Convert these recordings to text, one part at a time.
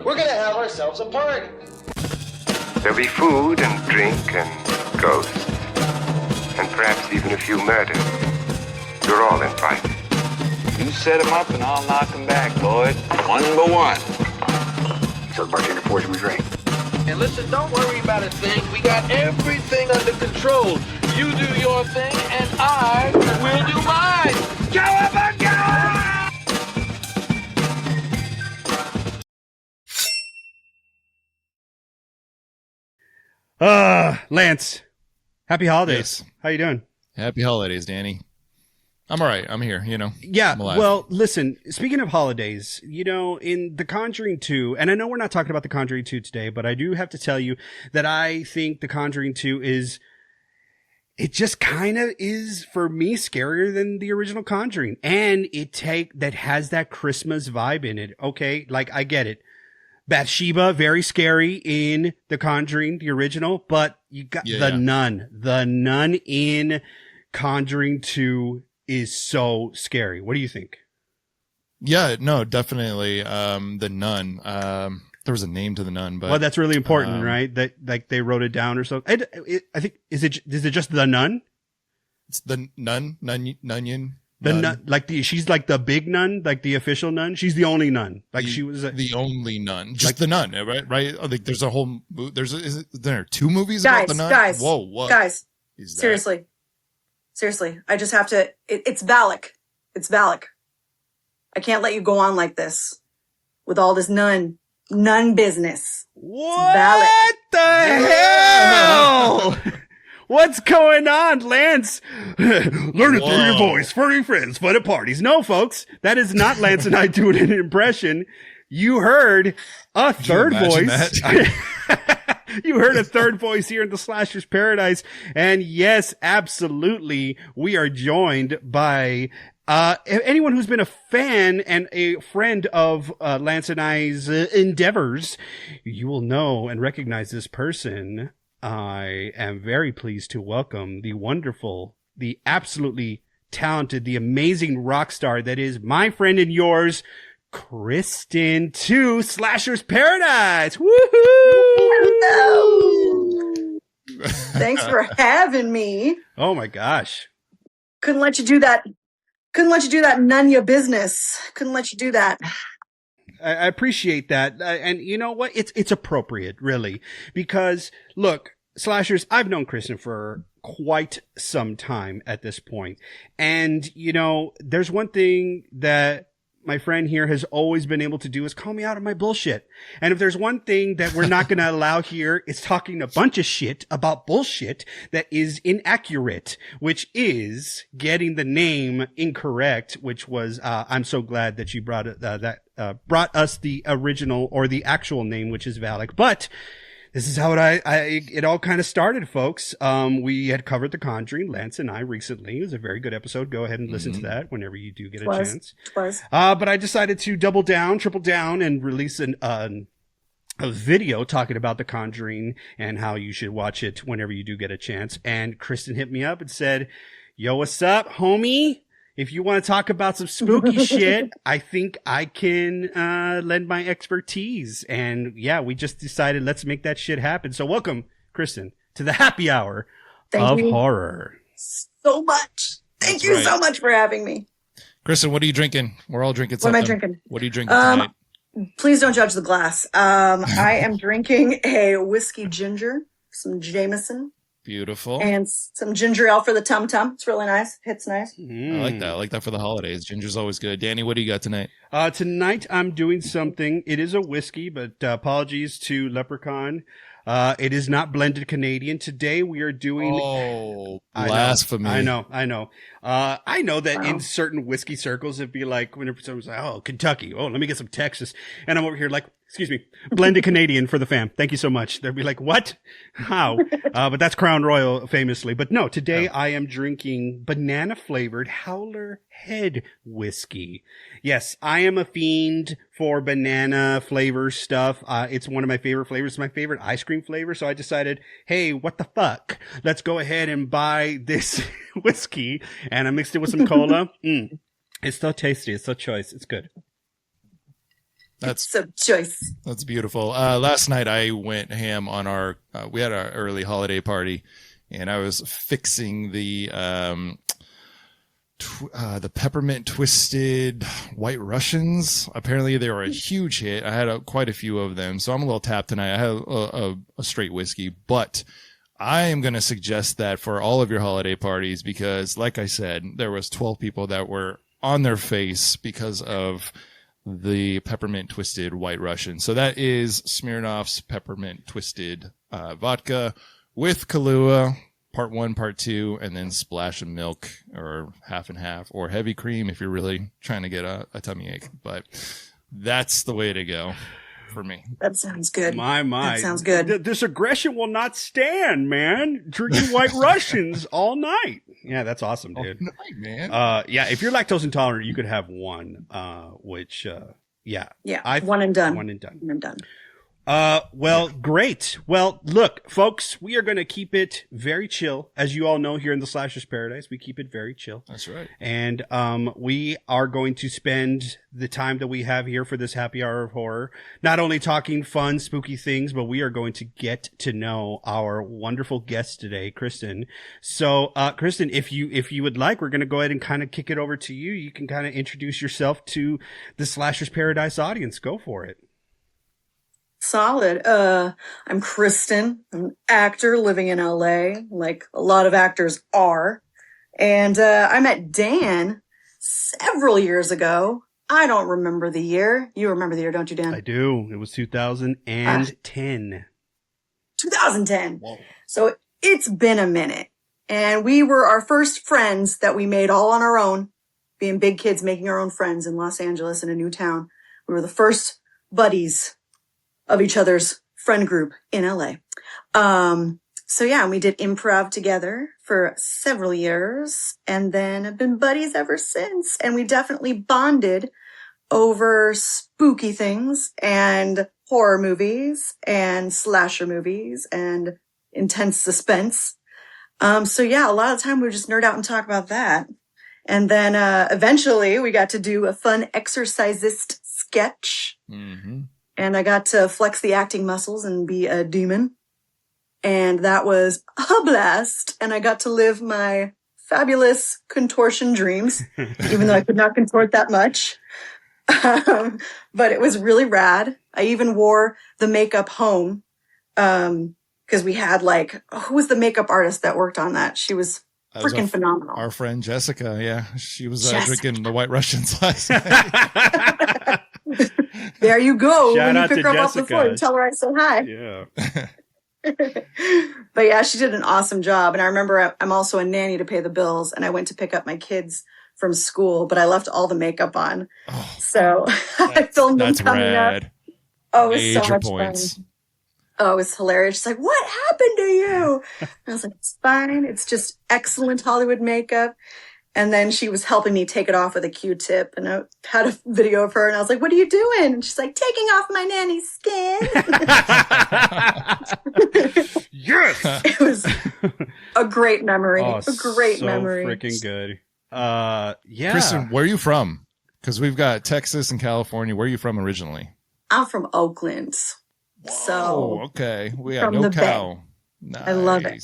We're gonna have ourselves a party. There'll be food and drink and ghosts, and perhaps even a few murders. You're all invited. You set him up and I'll knock him back, Lloyd. One by one. So the bartender pours him a drink. And listen, don't worry about a thing. We got everything under control. You do your thing, and I will do mine. Cowabunga! Lance, happy holidays. Yes. How you doing? Happy holidays, Danny. I'm all right. I'm here, Yeah, I'm alive. well, listen, speaking of holidays, in The Conjuring 2, and I know we're not talking about The Conjuring 2 today, but I do have to tell you that I think The Conjuring 2 it just kind of is, for me, scarier than the original Conjuring. And that has that Christmas vibe in it. Okay, like, I get it. Bathsheba, very scary in The Conjuring, the original, but you got nun. The nun in Conjuring 2 is so scary. What do you think? Yeah, no, definitely. The nun. There was a name to the nun, but Well, that's really important, right? That like they wrote it down or something. I think is it just the nun? it's the nun. The nun, like she's like the big nun, like the official nun. She's the only nun. Like she was the only nun, just like- the nun, right? Right? Like there's a whole. Is there 2 movies Guys, about the nun? guys, Whoa, what? Guys, is that? seriously, I just have to. It's Valak. It's Valak. I can't let you go on like this with all this nun business. What the hell? What's going on, Lance? Learn it through your voice, for your friends, fun at parties. No, folks, that is not Lance and I doing an impression. You heard a third voice. You heard a third voice here in the Slasher's Paradise. And yes, absolutely, we are joined by anyone who's been a fan and a friend of Lance and I's endeavors. You will know and recognize this person. I am very pleased to welcome the wonderful, the absolutely talented, the amazing rock star that is my friend and yours, Kristen, to Slasher's Paradise. Woohoo! Hello. Thanks for having me. Oh my gosh. Couldn't let you do that. Couldn't let you do that Nunya business. Couldn't let you do that. I appreciate that. And you know what? It's appropriate, really, because look, Slashers, I've known Kristen for quite some time at this point. And, there's one thing that my friend here has always been able to do is call me out on my bullshit. And if there's one thing that we're not going to allow here, it's talking a bunch of shit about bullshit that is inaccurate, which is getting the name incorrect, which was, I'm so glad that you brought brought us the original or the actual name, which is Valak. But this is how it all kind of started, folks. We had covered The Conjuring, Lance and I, recently. It was a very good episode. Go ahead and listen to that whenever you do get a chance. But I decided to triple down, and release a video talking about The Conjuring and how you should watch it whenever you do get a chance. And Kristen hit me up and said, "Yo, what's up, homie? If you want to talk about some spooky shit, I think I can lend my expertise." And yeah, we just decided let's make that shit happen. So welcome, Kristen, to the happy hour of horror. So much. Thank you so much for having me. Kristen, what are you drinking? We're all drinking What something. am I drinking? What are you drinking tonight? Please don't judge the glass. I am drinking a whiskey ginger, some Jameson, Beautiful. and some ginger ale for the tum tum. It's really nice. Hits nice. I like that. I like that for the holidays. Ginger's always good. Danny, what do you got tonight? Tonight I'm doing something. It is a whiskey, but apologies to Leprechaun. It is not blended Canadian. Today we are doing. Oh, blasphemy! I know. I know that in certain whiskey circles, it'd be like whenever someone's like, "Oh, Kentucky. Oh, let me get some Texas," and I'm over here like, "Excuse me, blended Canadian for the fam. Thank you so much." They'd be like, "What? How?" But that's Crown Royal, famously. But no, today I am drinking banana flavored Howler Head whiskey. Yes, I am a fiend for banana flavor stuff. It's one of my favorite flavors. It's my favorite ice cream flavor. So I decided, hey, what the fuck? Let's go ahead and buy this whiskey. And I mixed it with some cola. It's so tasty. It's so choice. It's good. That's so choice. That's beautiful. Last night I went ham on we had our early holiday party, and I was fixing the peppermint twisted White Russians. Apparently they were a huge hit. I had quite a few of them, so I'm a little tapped tonight. I had a straight whiskey, but I am going to suggest that for all of your holiday parties, because like I said, there was 12 people that were on their face because of the peppermint twisted White Russian. So that is Smirnoff's peppermint twisted vodka with Kahlua, part 1, part 2, and then splash of milk or half and half, or heavy cream if you're really trying to get a tummy ache. But that's the way to go for me. That sounds good. My. That sounds good. This aggression will not stand, man. Drinking White Russians all night. Yeah, that's awesome, dude. All night, man. Yeah, if you're lactose intolerant, you could have one, which, yeah. Yeah, one and done. One and done. One and done. Well, great. Well, look, folks, we are going to keep it very chill. As you all know, here in the Slasher's Paradise, we keep it very chill. That's right. And we are going to spend the time that we have here for this happy hour of horror, not only talking fun, spooky things, but we are going to get to know our wonderful guest today, Kristen. So, Kristen, if you would like, we're going to go ahead and kind of kick it over to you. You can kind of introduce yourself to the Slasher's Paradise audience. Go for it. Solid. I'm Kristen. I'm an actor living in LA, like a lot of actors are. And I met Dan several years ago. I don't remember the year. You remember the year, don't you, Dan? I do. It was 2010. 2010. Whoa. So it's been a minute. And we were our first friends that we made all on our own, being big kids making our own friends in Los Angeles in a new town. We were the first buddies of each other's friend group in LA. So yeah, we did improv together for several years and then have been buddies ever since. And we definitely bonded over spooky things and horror movies and slasher movies and intense suspense. So yeah, a lot of the time we would just nerd out and talk about that. And then, eventually we got to do a fun exorcisist sketch. Mm-hmm. And I got to flex the acting muscles and be a demon. And that was a blast. And I got to live my fabulous contortion dreams, even though I could not contort that much. But it was really rad. I even wore the makeup home. Cause we had who was the makeup artist that worked on that? She was freaking phenomenal. Our friend Jessica. Yeah. She was drinking the White Russians last night. There you go. Shout when you out pick to her up off the Jessica. floor, you tell her I said hi. Yeah. But yeah, she did an awesome job. And I remember I'm also a nanny to pay the bills. And I went to pick up my kids from school, but I left all the makeup on. Oh, so I filmed them coming rad. up. Oh, it was Major so much points. fun. Oh, it was hilarious. She's like, what happened to you? And I was like, it's fine. It's just excellent Hollywood makeup. And then she was helping me take it off with a Q-tip. And I had a video of her. And I was like, what are you doing? And she's like, taking off my nanny's skin. Yes. It was a great memory. Oh, a great so memory. freaking good. Yeah. Kristen, where are you from? Because we've got Texas and California. Where are you from originally? I'm from Oakland. Oh, So okay. We from got the no cow. Nice. I love it.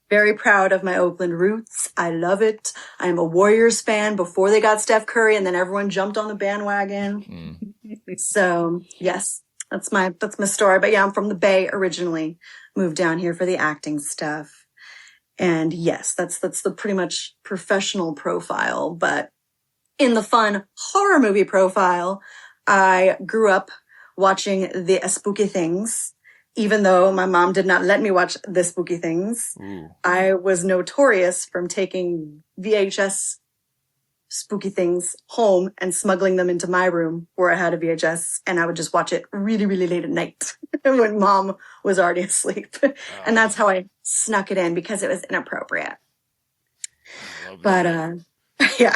Very proud of my Oakland roots. I love it. I am a Warriors fan before they got Steph Curry, and then everyone jumped on the bandwagon. So yes, that's my story. But yeah, I'm from the Bay originally. Moved down here for the acting stuff. And yes, that's the pretty much professional profile. But in the fun horror movie profile, I grew up watching the spooky things. Even though my mom did not let me watch the spooky things, I was notorious from taking VHS spooky things home and smuggling them into my room where I had a VHS, and I would just watch it really, really late at night when mom was already asleep. And that's how I snuck it in because it was inappropriate. But, yeah.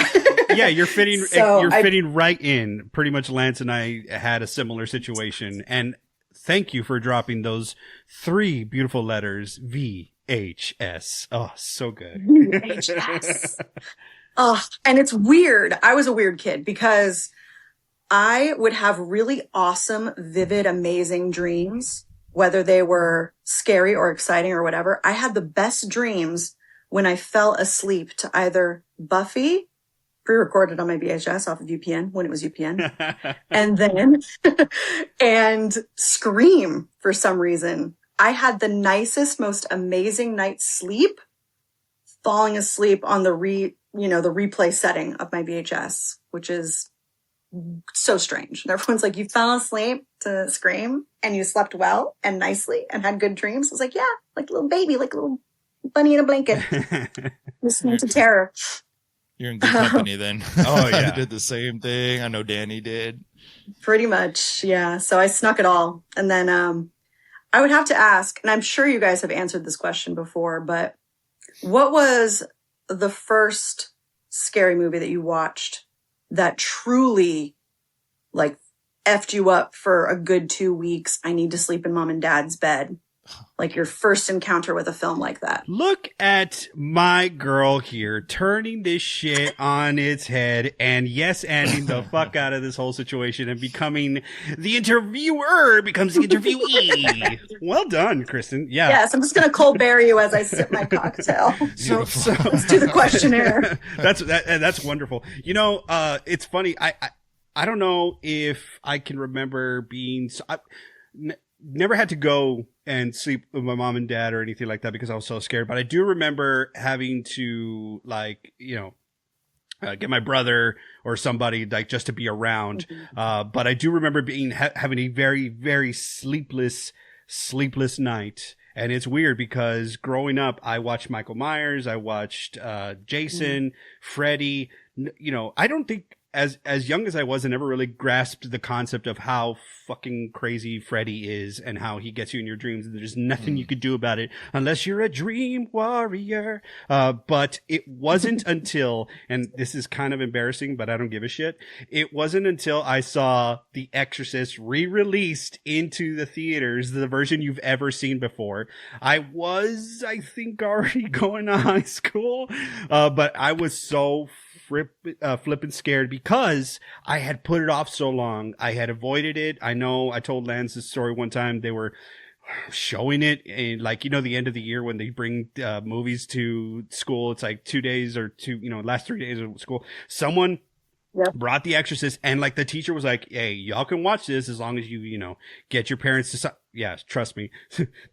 Yeah, you're fitting. So you're fitting right in. Pretty much, Lance and I had a similar situation, and thank you for dropping those 3 beautiful letters, VHS. Oh, so good. VHS. Oh, and it's weird. I was a weird kid because I would have really awesome, vivid, amazing dreams, whether they were scary or exciting or whatever. I had the best dreams when I fell asleep to either Buffy, pre-recorded on my VHS off of UPN when it was UPN, and then and Scream for some reason. I had the nicest, most amazing night's sleep falling asleep on the replay setting of my VHS, which is so strange. And everyone's like, you fell asleep to Scream and you slept well and nicely and had good dreams. I was like, yeah, like a little baby, like a little bunny in a blanket, listening to terror. You're in good company then. Oh, yeah. I did the same thing. I know Danny did. Pretty much, yeah. So I snuck it all. And then I would have to ask, and I'm sure you guys have answered this question before, but what was the first scary movie that you watched that truly like effed you up for a good 2 weeks? I need to sleep in mom and dad's bed. Like your first encounter with a film like that. Look at my girl here turning this shit on its head and ending the fuck out of this whole situation and becoming the interviewer becomes the interviewee. Well done, Kristen. Yeah. Yes, I'm just going to Colbert you as I sip my cocktail. So let's do the questionnaire. That's wonderful. You know, it's funny. I don't know if I can remember being never had to go and sleep with my mom and dad or anything like that because I was so scared. But I do remember having to get my brother or somebody like just to be around. But I do remember having a very, very sleepless night. And it's weird because growing up, I watched Michael Myers. I watched Jason, Freddy. You know, I don't think as young as I was, I never really grasped the concept of how fucking crazy Freddy is and how he gets you in your dreams. And there's nothing you could do about it unless you're a dream warrior. But it wasn't until, and this is kind of embarrassing, but I don't give a shit. It wasn't until I saw The Exorcist re-released into the theaters, the version you've ever seen before. I think, already going to high school. But I was so flipping scared because I had put it off so long. I had avoided it. I know I told Lance this story one time. They were showing it in the end of the year when they bring movies to school. It's like 2 days or last 3 days of school. Someone brought The Exorcist and the teacher was like, hey, y'all can watch this as long as you get your parents to yes, trust me.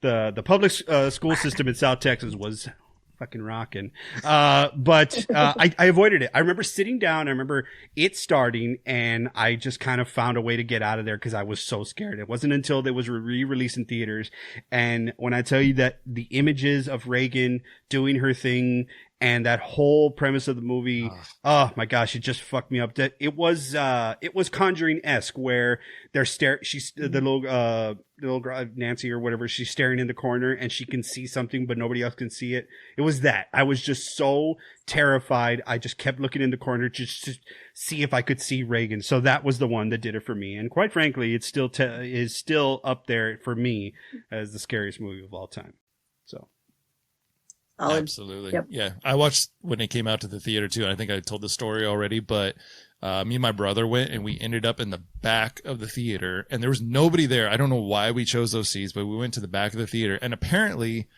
The public school system in South Texas was fucking rocking. But I avoided it. I remember sitting down. I remember it starting and I just kind of found a way to get out of there because I was so scared. It wasn't until it was re-released in theaters. And when I tell you that the images of Reagan doing her thing and that whole premise of the movie, oh my gosh, it just fucked me up. That it was Conjuring-esque where they're she's the little girl, Nancy or whatever, she's staring in the corner and she can see something, but nobody else can see it. It was that. I was just so terrified. I just kept looking in the corner just to see if I could see Reagan. So that was the one that did it for me. And quite frankly, it still is still up there for me as the scariest movie of all time. So. Absolutely. Yep. Yeah. I watched when it came out to the theater too. I think I told the story already, but me and my brother went and we ended up in the back of the theater and there was nobody there. I don't know why we chose those seats, but we went to the back of the theater and apparently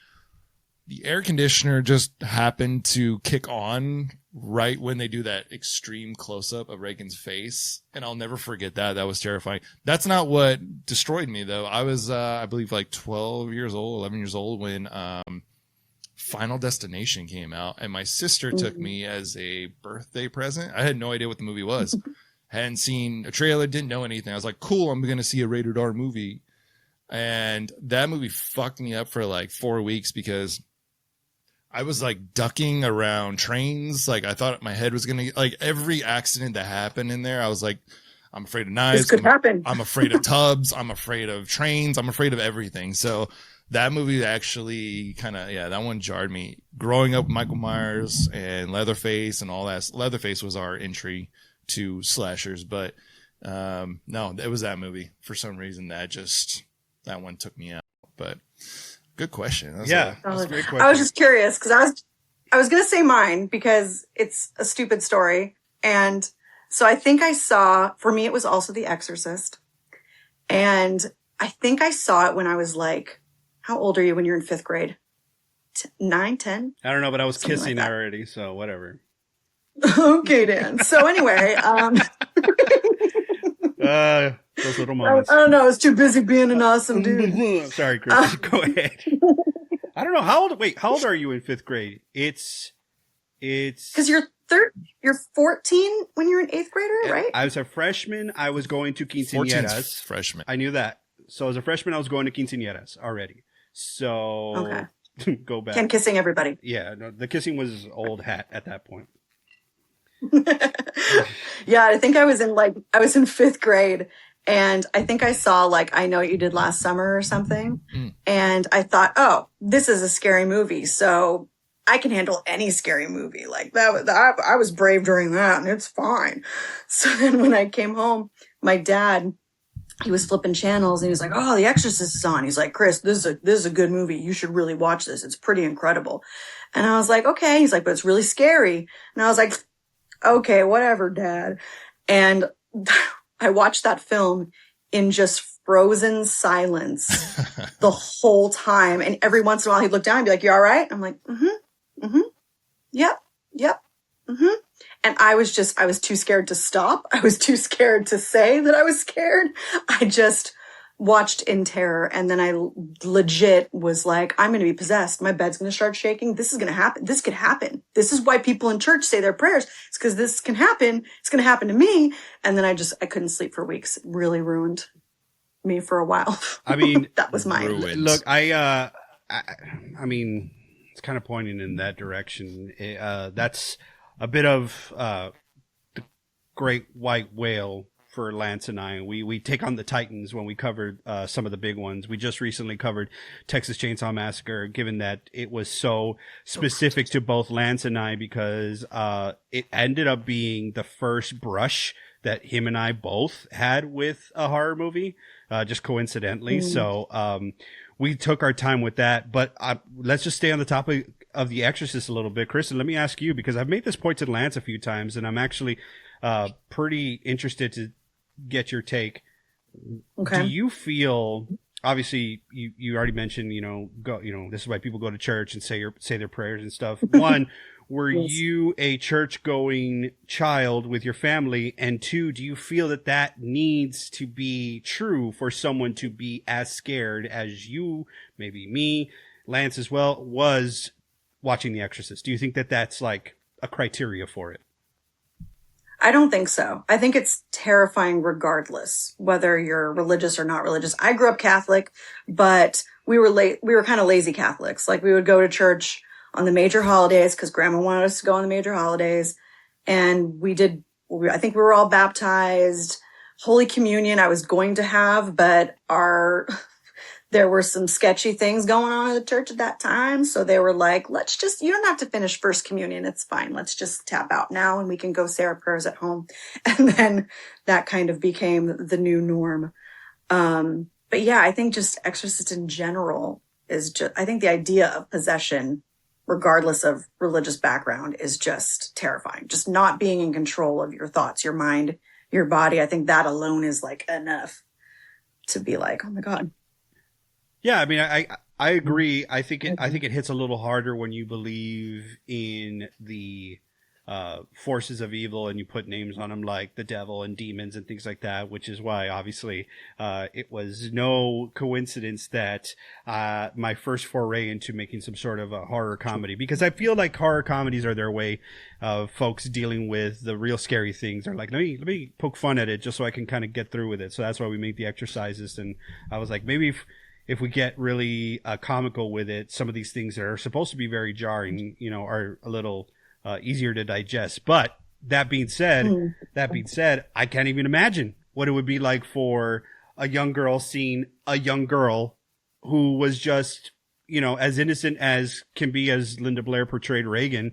the air conditioner just happened to kick on right when they do that extreme close up of Reagan's face. And I'll never forget that. That was terrifying. That's not what destroyed me though. I was, I believe 11 years old when, Final Destination came out and my sister took me as a birthday present. I had no idea what the movie was. Hadn't seen a trailer, didn't know anything. I was like, cool, I'm going to see a rated R movie. And that movie fucked me up for 4 weeks because I was ducking around trains. I thought my head was going to every accident that happened in there. I was like, I'm afraid of knives. This could happen. I'm afraid of tubs. I'm afraid of trains. I'm afraid of everything. So that movie actually that one jarred me. Growing up with Michael Myers and Leatherface and all that. Leatherface was our entry to slashers, but no, it was that movie. For some reason, that one took me out. But good question. That's a great question. I was just curious because I was going to say mine because it's a stupid story. And So I think I saw, for me, it was also The Exorcist. And I think I saw it when I was like, how old are you when you're in fifth grade? 9, 10? I don't know, but I was Something kissing like that. already, so whatever. Okay, Dan. So anyway, Those little moments. I don't know. I was too busy being an awesome dude. Sorry, Chris. Go ahead. I don't know how old are you in fifth grade? It's Because you're 14 when you're an eighth grader, right? I was a freshman. I was going to 14's quinceañeras. freshman. I knew that. So as a freshman, I was going to quinceañeras already. So go back. And kissing everybody. Yeah, no, the kissing was old hat at that point. Yeah, I think I was in fifth grade, and I think I saw like I Know What You Did Last Summer or something, and I thought, oh, this is a scary movie, so I can handle any scary movie. Like that, I was brave during that, and it's fine. So then when I came home, my dad, he was flipping channels, and he was like, "Oh, The Exorcist is on." He's like, "Chris, this is a good movie. You should really watch this. It's pretty incredible." And I was like, "Okay." He's like, "But it's really scary." And I was like, "Okay, whatever, Dad." And I watched that film in just frozen silence the whole time. And every once in a while, he'd look down and be like, "You all right?" I'm like, yep, And I was too scared to stop. I was too scared to say that I was scared. I just watched in terror. And then I legit was like, I'm going to be possessed. My bed's going to start shaking. This is going to happen. This could happen. This is why people in church say their prayers. It's because this can happen. It's going to happen to me. And then I couldn't sleep for weeks. It really ruined me for a while. I mean, that was mine. Look, I mean, it's kind of pointing in that direction. That's a bit of the great white whale for Lance and I. We take on the Titans when we covered some of the big ones. We just recently covered Texas Chainsaw Massacre, given that it was so specific to both Lance and I, because it ended up being the first brush that him and I both had with a horror movie, just coincidentally. So we took our time with that. But let's just stay on the topic of The Exorcist a little bit. Kristen, let me ask you, because I've made this point to Lance a few times, and I'm actually pretty interested to get your take. Okay. Do you feel, obviously you already mentioned, this is why people go to church and say their prayers and stuff. One, were you a church going child with your family? And two, do you feel that needs to be true for someone to be as scared as you, maybe me, Lance as well, was watching The Exorcist? Do you think that that's like a criteria for it? I don't think so. I think it's terrifying regardless, whether you're religious or not religious. I grew up Catholic, but we were kind of lazy Catholics. Like we would go to church on the major holidays because grandma wanted us to go on the major holidays. And I think we were all baptized. Holy Communion I was going to have, but there were some sketchy things going on at the church at that time. So they were like, you don't have to finish first communion. It's fine. Let's just tap out now and we can go say our prayers at home. And then that kind of became the new norm. But yeah, I think just Exorcist in general I think the idea of possession, regardless of religious background, is just terrifying. Just not being in control of your thoughts, your mind, your body. I think that alone is like enough to be like, oh my God. Yeah, I mean, I agree. I think it hits a little harder when you believe in the forces of evil and you put names on them like the devil and demons and things like that, which is why obviously it was no coincidence that my first foray into making some sort of a horror comedy, because I feel like horror comedies are their way of folks dealing with the real scary things. They're like, let me poke fun at it just so I can kind of get through with it. So that's why we make The Exorcist. And I was like, maybe if we get really comical with it, some of these things that are supposed to be very jarring, are a little easier to digest. But that being said, I can't even imagine what it would be like for a young girl seeing a young girl who was just, as innocent as can be, as Linda Blair portrayed Reagan.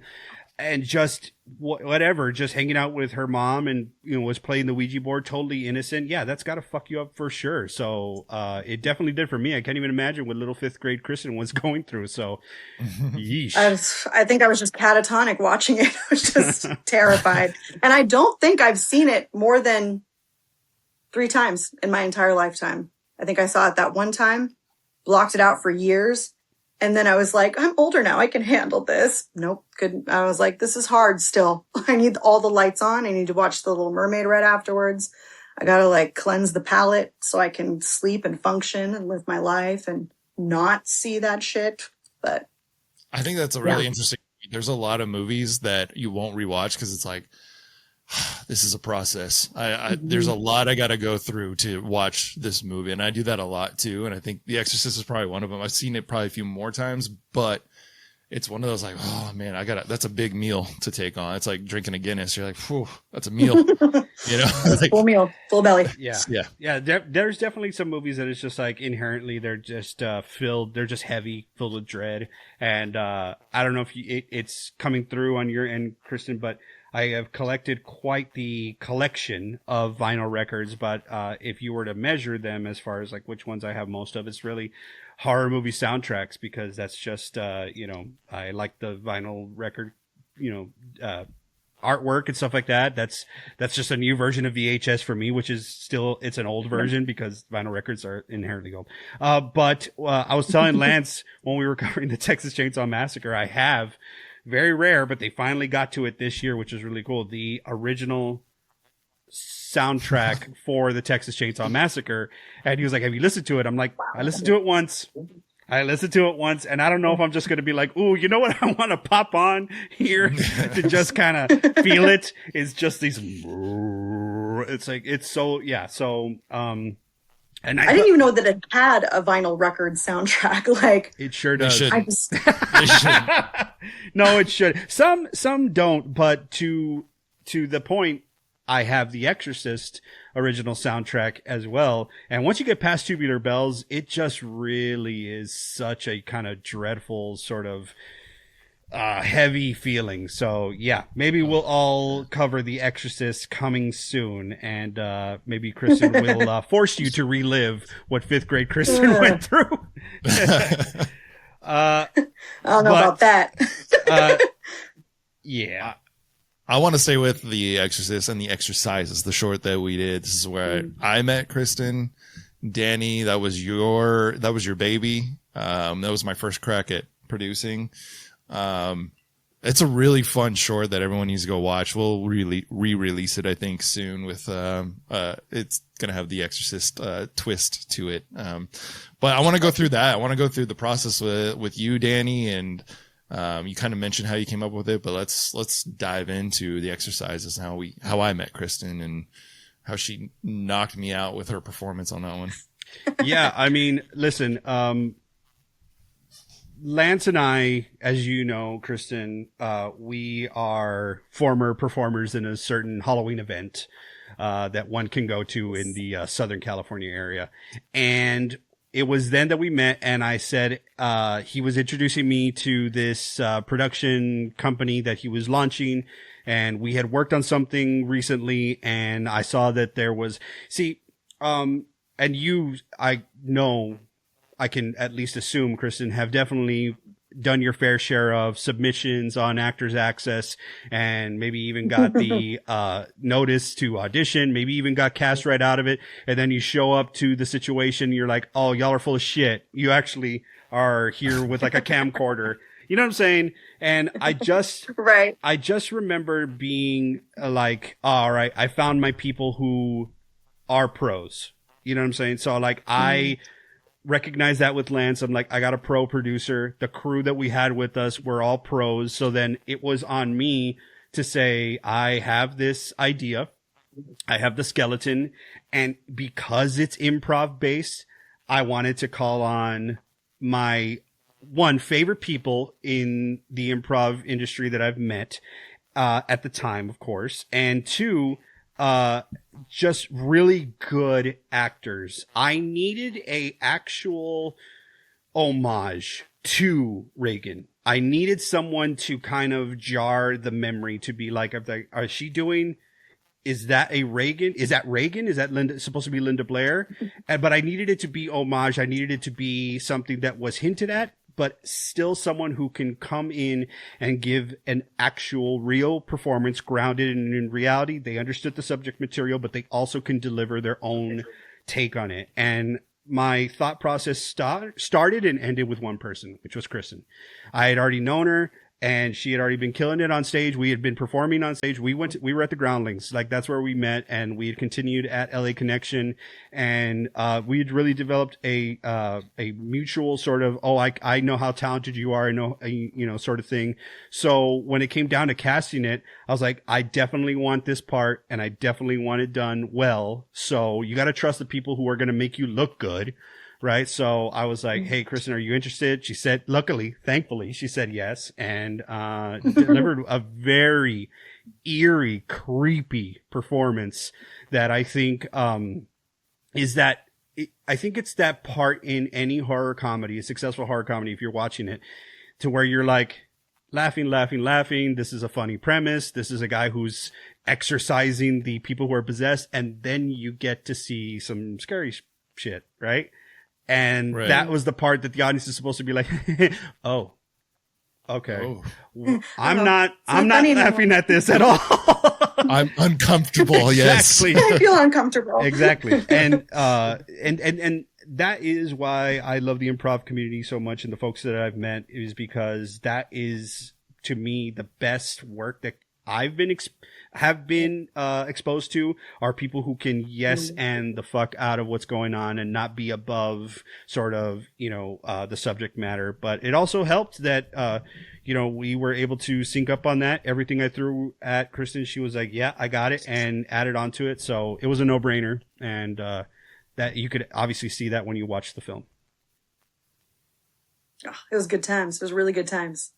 and just whatever, just hanging out with her mom and, was playing the Ouija board, totally innocent. Yeah, that's got to fuck you up for sure. So it definitely did for me. I can't even imagine what little 5th grade Kristen was going through. So, yeesh. I think I was just catatonic watching it. I was just terrified. And I don't think I've seen it more than 3 times in my entire lifetime. I think I saw it that one time, blocked it out for years. And then I was like, I'm older now. I can handle this. Nope. Couldn't. I was like, this is hard still. I need all the lights on. I need to watch The Little Mermaid right afterwards. I got to like cleanse the palate so I can sleep and function and live my life and not see that shit. But I think that's a really interesting. There's a lot of movies that you won't rewatch because it's like, this is a process. There's a lot I got to go through to watch this movie. And I do that a lot too. And I think The Exorcist is probably one of them. I've seen it probably a few more times, but it's one of those like, oh man, that's a big meal to take on. It's like drinking a Guinness. You're like, whew, that's a meal, like, full meal, full belly. Yeah. There's definitely some movies that it's just like inherently they're just they're just heavy, filled with dread. And I don't know if it's coming through on your end, Kristen, but I have collected quite the collection of vinyl records, but if you were to measure them as far as like which ones I have most of, it's really horror movie soundtracks, because that's just, I like the vinyl record, artwork and stuff like that. That's just a new version of VHS for me, which is still, it's an old version because vinyl records are inherently old. But I was telling Lance when we were covering the Texas Chainsaw Massacre, I have, very rare, but they finally got to it this year, which is really cool, the original soundtrack for the Texas Chainsaw Massacre. And he was like, have you listened to it? I'm like, I listened to it once. And I don't know if I'm just going to be like, ooh, you know what I want to pop on here to just kind of feel it. It's just these, it's like, it's so, yeah. So, and I didn't even know that it had a vinyl record soundtrack. Like, it sure does. It should. No, it should. Some don't, but to the point, I have the Exorcist original soundtrack as well. And once you get past Tubular Bells, it just really is such a kind of dreadful sort of heavy feeling. So yeah, maybe we'll all cover the Exorcist coming soon, and maybe Kristen will force you to relive what 5th grade Kristen went through. I don't know about that. Yeah. I want to stay with The Exorcist and The Exercises, the short that we did. This is where I met Kristen. Danny, that was your baby. That was my first crack at producing. It's a really fun short that everyone needs to go watch. We'll re-release it, I think, soon with, it's going to have the Exorcist, twist to it. But I want to go through that. I want to go through the process with you, Danny, and, you kind of mentioned how you came up with it, but let's dive into the Exercises and how I met Kristen and how she knocked me out with her performance on that one. Yeah. I mean, listen, Lance and I, as you know, Kristen, we are former performers in a certain Halloween event that one can go to in the Southern California area. And it was then that we met, and I said he was introducing me to this production company that he was launching, and we had worked on something recently, and I saw that there was, and you, I know, I can at least assume, Kristen, have definitely done your fair share of submissions on Actors Access, and maybe even got the notice to audition, maybe even got cast right out of it. And then you show up to the situation, you're like, oh, y'all are full of shit. You actually are here with like a camcorder. You know what I'm saying? And I just, right. I just remember being like, all right, I found my people who are pros. You know what I'm saying? So like, I recognize that with Lance. I'm like, I got a pro producer. The crew that we had with us were all pros. So then it was on me to say, I have this idea. I have the skeleton. And because it's improv based, I wanted to call on my favorite people in the improv industry that I've met, at the time, of course. And 2, just really good actors. I needed a actual homage to Reagan. I needed someone to kind of jar the memory to be like, is she doing, is that a Reagan? Is that Reagan? Is that supposed to be Linda Blair? But I needed it to be homage. I needed it to be something that was hinted at, but still someone who can come in and give an actual real performance grounded in reality. They understood the subject material, but they also can deliver their own take on it. And my thought process started and ended with one person, which was Kristen. I had already known her, and she had already been killing it on stage. We had been performing on stage. We were at the Groundlings. Like, that's where we met, and we had continued at LA Connection. And, we had really developed a mutual sort of, I know how talented you are, sort of thing. So when it came down to casting it, I was like, I definitely want this part, and I definitely want it done well. So you got to trust the people who are going to make you look good. Right. So I was like, hey, Kristen, are you interested? She said, thankfully, she said yes, and delivered a very eerie, creepy performance that I think I think it's that part in any horror comedy, a successful horror comedy, if you're watching it, to where you're like laughing. This is a funny premise. This is a guy who's exorcising the people who are possessed. And then you get to see some scary shit. Right. And that was the part that the audience is supposed to be like, oh, okay. Oh. I'm not laughing at this at all. I'm uncomfortable. Exactly. I feel uncomfortable. Exactly. And that is why I love the improv community so much. And the folks that I've met is because that is, to me, the best work that I've been exposed to are people who can and the fuck out of what's going on and not be above sort of the subject matter. But it also helped that we were able to sync up on that. Everything I threw at Kristen, she was like, yeah, I got it, and added onto it. So it was a no-brainer, and that you could obviously see that when you watch the film. Oh, it was good times. It was really good times.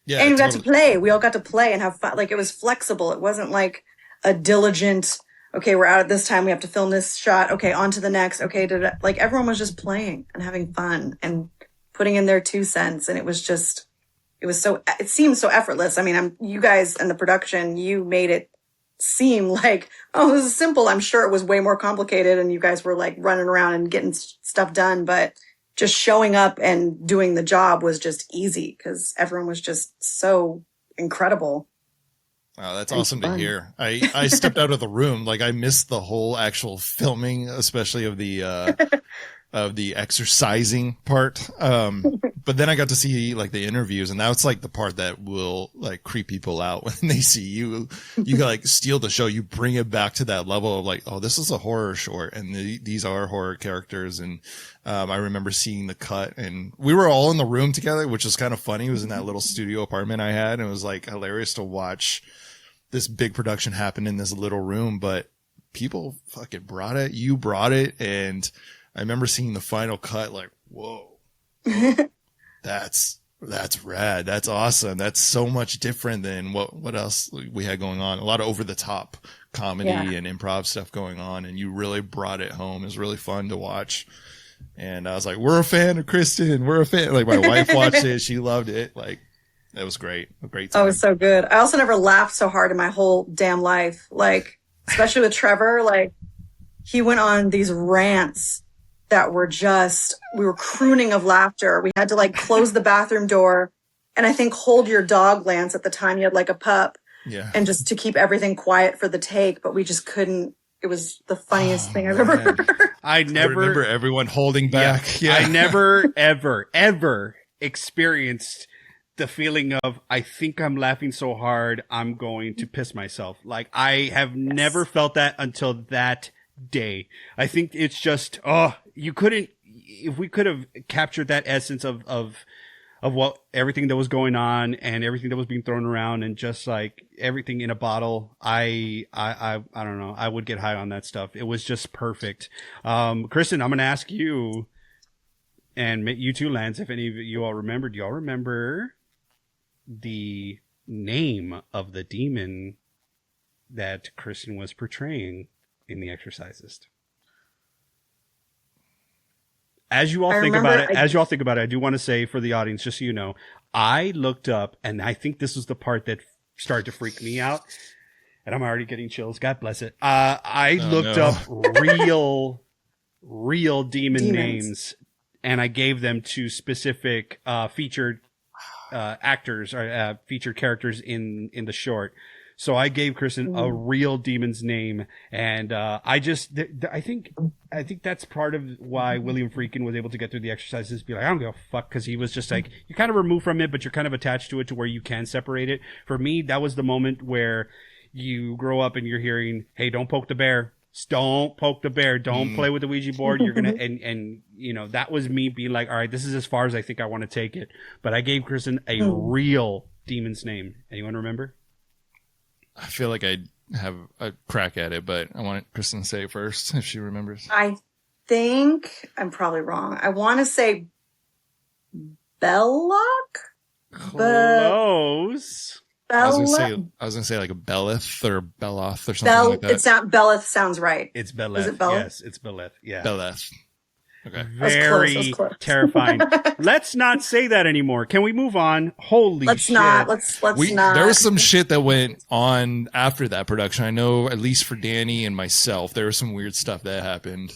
Yeah, and we got to play. We all got to play and have fun. Like, it was flexible. It wasn't like a diligent, okay, we're out at this time. We have to film this shot. Okay, on to the next. Okay, like, everyone was just playing and having fun and putting in their 2 cents. And it seemed so effortless. I mean, you guys and the production, you made it seem like, oh, this is simple. I'm sure it was way more complicated, and you guys were like running around and getting stuff done, but just showing up and doing the job was just easy because everyone was just so incredible. Oh, that's awesome to hear. I stepped out of the room. Like, I missed the whole actual filming, especially of the exercising part. But then I got to see like the interviews, and that's like the part that will like creep people out when they see you. You like steal the show. You bring it back to that level of like, oh, this is a horror short, and these are horror characters. And I remember seeing the cut, and we were all in the room together, which was kind of funny. It was in that little studio apartment I had, and it was like hilarious to watch this big production happen in this little room. But people fucking brought it. You brought it, and I remember seeing the final cut, like, whoa. That's rad. That's awesome. That's so much different than what else we had going on. A lot of over the top comedy and improv stuff going on. And you really brought it home. It was really fun to watch. And I was like, we're a fan of Kristen. We're a fan. Like, my wife watched it. She loved it. Like, it was great. A great time. Oh, it was so good. I also never laughed so hard in my whole damn life. Like, especially with Trevor, like, he went on these rants that were we were crooning of laughter. We had to like close the bathroom door and I think hold your dog, Lance. At the time you had like a pup, and just to keep everything quiet for the take, but we just couldn't. It was the funniest thing I've ever heard. I remember everyone holding back. I never, ever experienced the feeling of, I think I'm laughing so hard, I'm going to piss myself. Like, I have never felt that until that day. I think it's just, if we could have captured that essence of what everything that was going on and everything that was being thrown around and just like everything in a bottle, I don't know, I would get high on that stuff. It was just perfect. Kristen, I'm going to ask you, and you too, Lance, if any of you all remember, do y'all remember the name of the demon that Kristen was portraying in The Exorcist? As you all I think remember about it, I do want to say for the audience, just so you know, I looked up, and I think this was the part that started to freak me out, and I'm already getting chills. God bless it. I looked up real demon names, and I gave them to specific featured actors or featured characters in the short. So I gave Kristen a real demon's name, and I think that's part of why William Friedkin was able to get through the exercises. Be like, I don't give a fuck, because he was just like, you're kind of removed from it, but you're kind of attached to it to where you can separate it. For me, that was the moment where you grow up and you're hearing, "Hey, don't poke the bear. Don't poke the bear. Don't play with the Ouija board. You're gonna," and you know, that was me being like, all right, this is as far as I think I want to take it. But I gave Kristen a real demon's name. Anyone remember? I feel like I have a crack at it, but I want Kristen to say it first if she remembers. I think I'm probably wrong. I want to say Belloc? Close. I was gonna say like a Belith or Beloth or something like that. It's not Belith. Sounds right. It's Beleth. Is it Beleth? Yes, it's Beleth. Yeah. Beleth. Okay. Very terrifying. Let's not say that anymore. Can we move on? Holy let's shit. Not. Let's not. There was some shit that went on after that production. I know, at least for Danny and myself, there was some weird stuff that happened.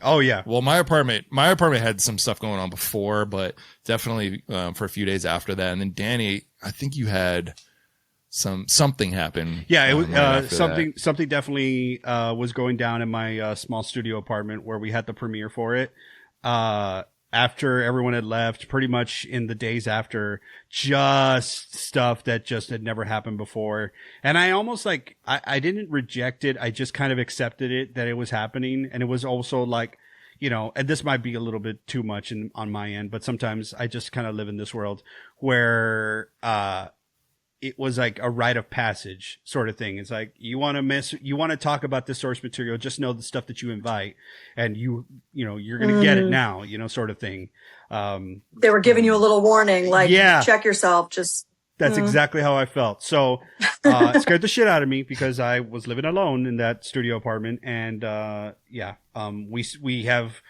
Oh yeah. Well, my apartment had some stuff going on before, but definitely for a few days after that. And then Danny, I think you had something happen. Yeah, it was something definitely was going down in my small studio apartment where we had the premiere for it. After everyone had left, pretty much in the days after, just stuff that just had never happened before. And I almost like I didn't reject it. I just kind of accepted it that it was happening. And it was also like, you know, and this might be a little bit too much on my end, but sometimes I just kind of live in this world where it was like a rite of passage sort of thing. It's like, you want to talk about this source material, just know the stuff that you invite, and you know, you're going to get it now, you know, sort of thing. They were giving you a little warning, like, check yourself. That's exactly how I felt. So, it scared the shit out of me because I was living alone in that studio apartment. And, we have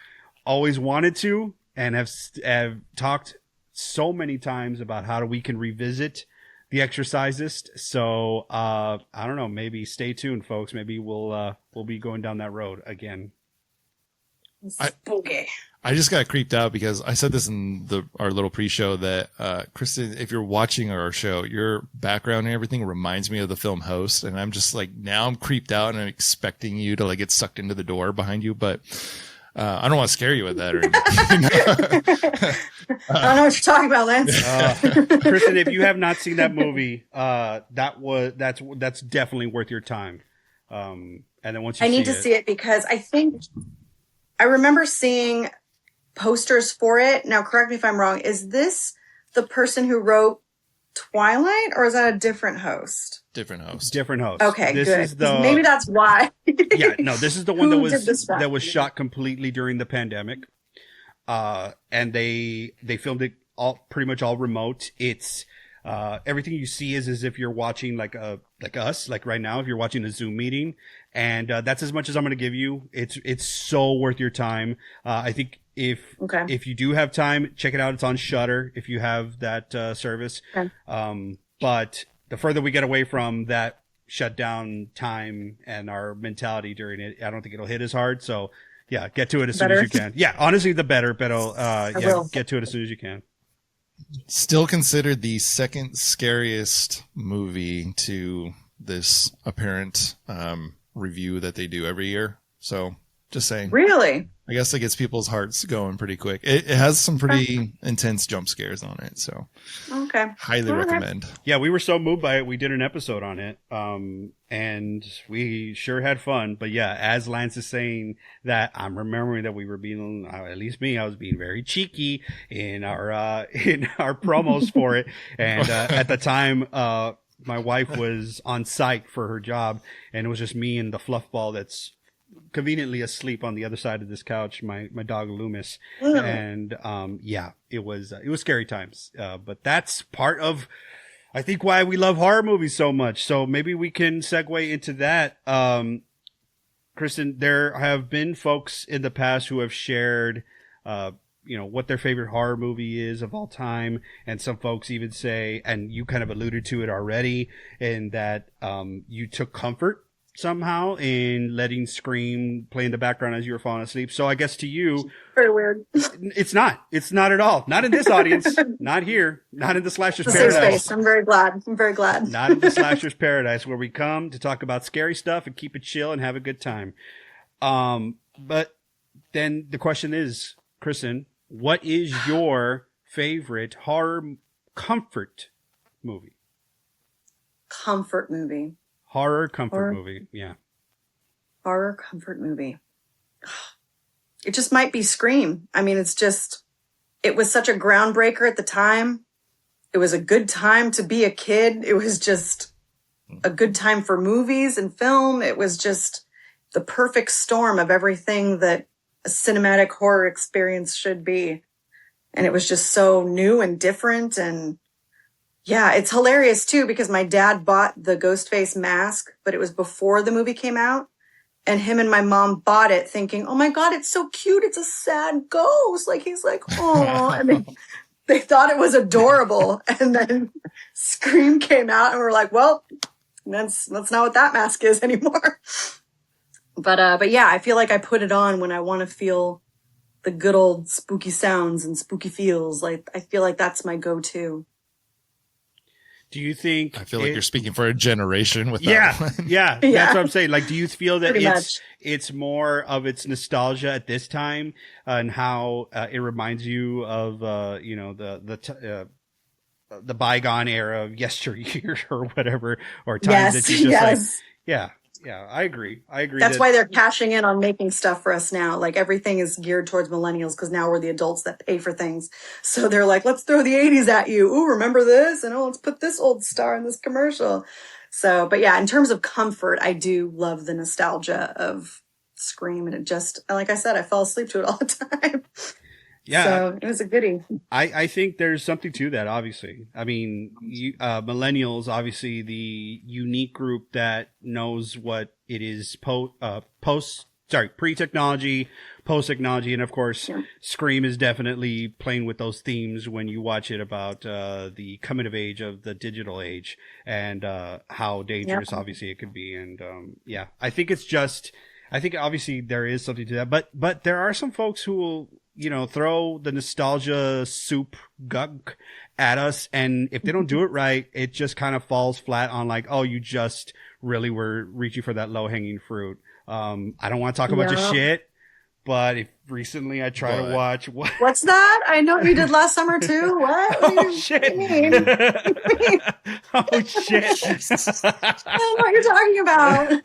always wanted to, and have talked so many times about how we can revisit The Exorcist. So I don't know, maybe stay tuned, folks. Maybe we'll be going down that road again. Spooky. I just got creeped out because I said this in our little pre-show that Kristen, if you're watching our show, your background and everything reminds me of the film Host, and I'm just like, now I'm creeped out and I'm expecting you to like get sucked into the door behind you, but I don't want to scare you with that or anything. I don't know what you're talking about, Lance. Kristen, if you have not seen that movie, that's definitely worth your time. And then once I need to see it because I think I remember seeing posters for it. Now, correct me if I'm wrong. Is this the person who wrote Twilight, or is that a different host? Different host. Okay, this good. Is the, maybe that's why. Yeah, no, this is the one that was shot completely during the pandemic. And they filmed it pretty much all remote. It's everything you see is as if you're watching like us, like right now, if you're watching a Zoom meeting, and that's as much as I'm going to give you. It's so worth your time. I think if you do have time, check it out. It's on Shudder if you have that service. Okay. But the further we get away from that shutdown time and our mentality during it, I don't think it'll hit as hard. So yeah, get to it as soon as you can. Yeah, honestly, the better. Get to it as soon as you can. Still considered the second scariest movie to this apparent review that they do every year. So just saying. Really? I guess it gets people's hearts going pretty quick. It has some pretty intense jump scares on it. So highly recommend. Yeah, we were so moved by it. We did an episode on it. And we sure had fun. But yeah, as Lance is saying that, I'm remembering that we were being, at least me, I was being very cheeky in our promos for it. And at the time, my wife was on site for her job, and it was just me and the fluff ball that's conveniently asleep on the other side of this couch, my dog Loomis. And it was scary times. But that's part of, I think, why we love horror movies so much. So maybe we can segue into that. Kristen, there have been folks in the past who have shared what their favorite horror movie is of all time. And some folks even say, and you kind of alluded to it already, in that you took comfort somehow in letting Scream play in the background as you were falling asleep. So I guess to you, Very weird. it's not at all. Not in this audience. Not here. Not in the Slasher's It's a safe Paradise. space. I'm very glad. Not in the Slasher's Paradise, where we come to talk about scary stuff and keep it chill and have a good time. But then the question is, Kristen, what is your favorite horror comfort movie? Comfort movie. Horror comfort movie. Yeah. Horror comfort movie. It just might be Scream. I mean, it was such a groundbreaker at the time. It was a good time to be a kid. It was just a good time for movies and film. It was just the perfect storm of everything that a cinematic horror experience should be. And it was just so new and different. And yeah, it's hilarious too, because my dad bought the Ghostface mask, but it was before the movie came out. And him and my mom bought it thinking, oh my God, it's so cute. It's a sad ghost. Like, he's like, oh, and they thought it was adorable. And then Scream came out and we're like, well, that's not what that mask is anymore. But yeah, I feel like I put it on when I want to feel the good old spooky sounds and spooky feels. Like, I feel like that's my go-to. Do you think? I feel like you're speaking for a generation with that one. Yeah, that's what I'm saying. Like, do you feel that Pretty much. it's more of its nostalgia at this time and how it reminds you of the bygone era of yesteryear or whatever, or times that you just like, yeah, I agree. That's why they're cashing in on making stuff for us now. Like, everything is geared towards millennials because now we're the adults that pay for things. So they're like, let's throw the 80s at you. Ooh, remember this? And let's put this old star in this commercial. So, but yeah, in terms of comfort, I do love the nostalgia of Scream. And it just, like I said, I fell asleep to it all the time. Yeah. So it was a goodie. I think there's something to that, obviously. I mean, millennials, obviously the unique group that knows what it is pre-technology, post-technology. And of course, Scream is definitely playing with those themes when you watch it about the coming of age of the digital age and how dangerous, obviously, it could be. And I think obviously there is something to that. But there are some folks who will, throw the nostalgia soup gunk at us. And if they don't do it right, it just kind of falls flat on like, oh, you just really were reaching for that low hanging fruit. I don't want to talk a bunch of shit, but recently I tried to watch. What's that? I know you did last summer too. What? Oh, shit. Oh, shit. I don't know what you're talking about.